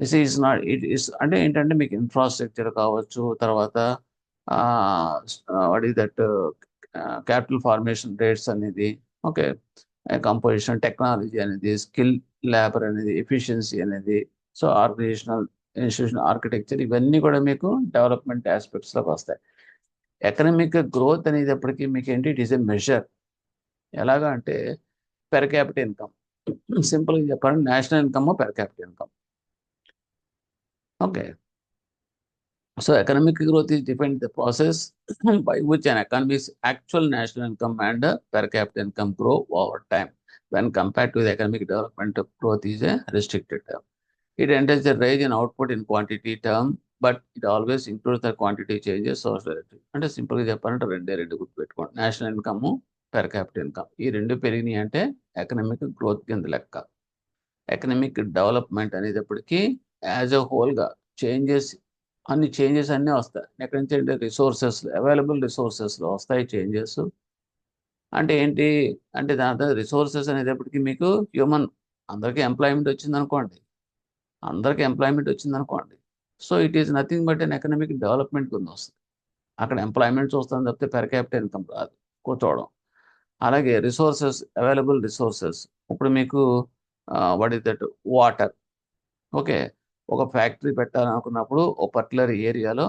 This is not it is అంటే ఏంటంటే మీకు ఇన్ఫ్రాస్ట్రక్చర్ కావచ్చు, తర్వాత what is that capital formation rates అనేది, ఓకే కంపోజిషన్, టెక్నాలజీ అనేది, స్కిల్ లేబర్ అనేది, ఎఫిషియన్సీ అనేది, సో ఆర్గనైజేషనల్ ఇన్స్టిట్యూషన్ ఆర్కిటెక్చర్, ఇవన్నీ కూడా మీకు డెవలప్మెంట్ ఆస్పెక్ట్స్లోకి వస్తాయి. ఎకనామిక్ గ్రోత్ అనేటప్పటికీ మీకు ఏంటి, ఇట్ ఈస్ ఎ మెజర్. ఎలాగా అంటే పెర్ క్యాపిటల్ ఇన్కమ్. సింపుల్గా చెప్పాలంటే national income, per capital income. Okay, so economic growth is defined the process by which an economy's actual national income and per capita income grow over time when compared to the economic development. Growth is a restricted term. It entails a rise in output in quantity term, but it always includes the quantity changes. So అంటే సింపుల్గా చెప్పాలంటే రెండు గుర్తుపెట్టుకోండి, national income, per capital income. ఈ రెండు పెరిగినాయి అంటే ఎకనామిక్ గ్రోత్ కింద లెక్క. ఎకనామిక్ డెవలప్మెంట్ అనేటప్పటికీ యాజ్ ఎ హోల్గా అన్ని చేంజెస్ అన్నీ వస్తాయి. ఎక్కడి నుంచి అంటే రిసోర్సెస్, అవైలబుల్ రిసోర్సెస్లో వస్తాయి చేంజెస్. అంటే ఏంటి అంటే దాంట్లో రిసోర్సెస్ అనేటప్పటికీ మీకు హ్యూమన్, అందరికీ ఎంప్లాయ్మెంట్ వచ్చిందనుకోండి, so it is nothing but an economic development కింద వస్తుంది. అక్కడ ఎంప్లాయ్మెంట్ చూస్తాం తప్పితే పెర్ క్యాపిటల్ ఇన్కమ్ రాదు, కూర్చోవడం. అలాగే రిసోర్సెస్, అవైలబుల్ రిసోర్సెస్, ఇప్పుడు మీకు what is that water, okay ఒక ఫ్యాక్టరీ పెట్టాలనుకున్నప్పుడు ఒక పర్టికులర్ ఏరియాలో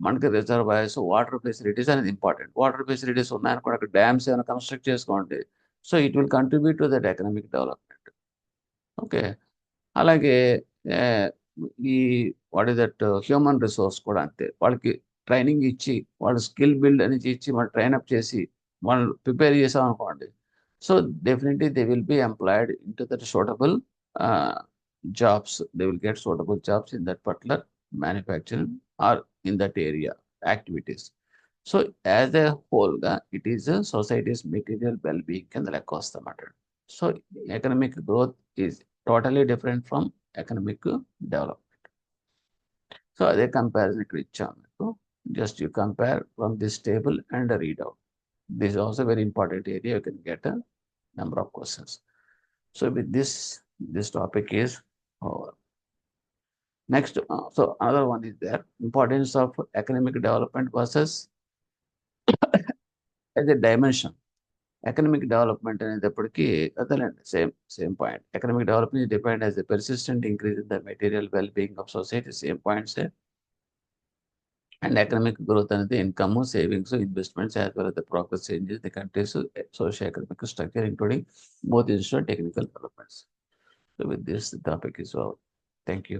మనకి రిజర్వాయర్స్, వాటర్ ఫెసిలిటీస్ అనేది ఇంపార్టెంట్. వాటర్ ఫెసిలిటీస్ ఉన్నాయనుకోండి, అక్కడ డ్యామ్స్ ఏమైనా కన్స్ట్రక్ట్ చేసుకోండి. So it will contribute to that economic development. Okay. అలాగే ఈ what is that human resource కూడా అంతే. వాళ్ళకి ట్రైనింగ్ ఇచ్చి, వాళ్ళు స్కిల్ బిల్డ్ అనేది ఇచ్చి, వాళ్ళు ట్రైనప్ చేసి, వాళ్ళు ప్రిపేర్ చేసామనుకోండి. So definitely they will be employed in to that suitable jobs. They will get suitable jobs in that particular manufacturing or in that area activities. So as a whole it is a society's material well-being కింద లెక్క వస్తామట. So economic growth is totally different from economic development. So అదే కంపారిజన్ ఇక్కడ ఇచ్చాము మీకు. Just you compare from this table and read out. This also very important area. You can get a number of questions. So with this topic is over. Next, so another one is there, importance of economic development versus as a dimension. Economic development అనేటప్పటికీ అదేలేండి, same point. Economic development is defined as a persistent increase in the material well-being of society. Same points there. And economic growth అనేది income, savings, investments, as well as the progress changes the country's socio-economic structure, including both institutional and technical developments. So with this, the topic is over. Thank you.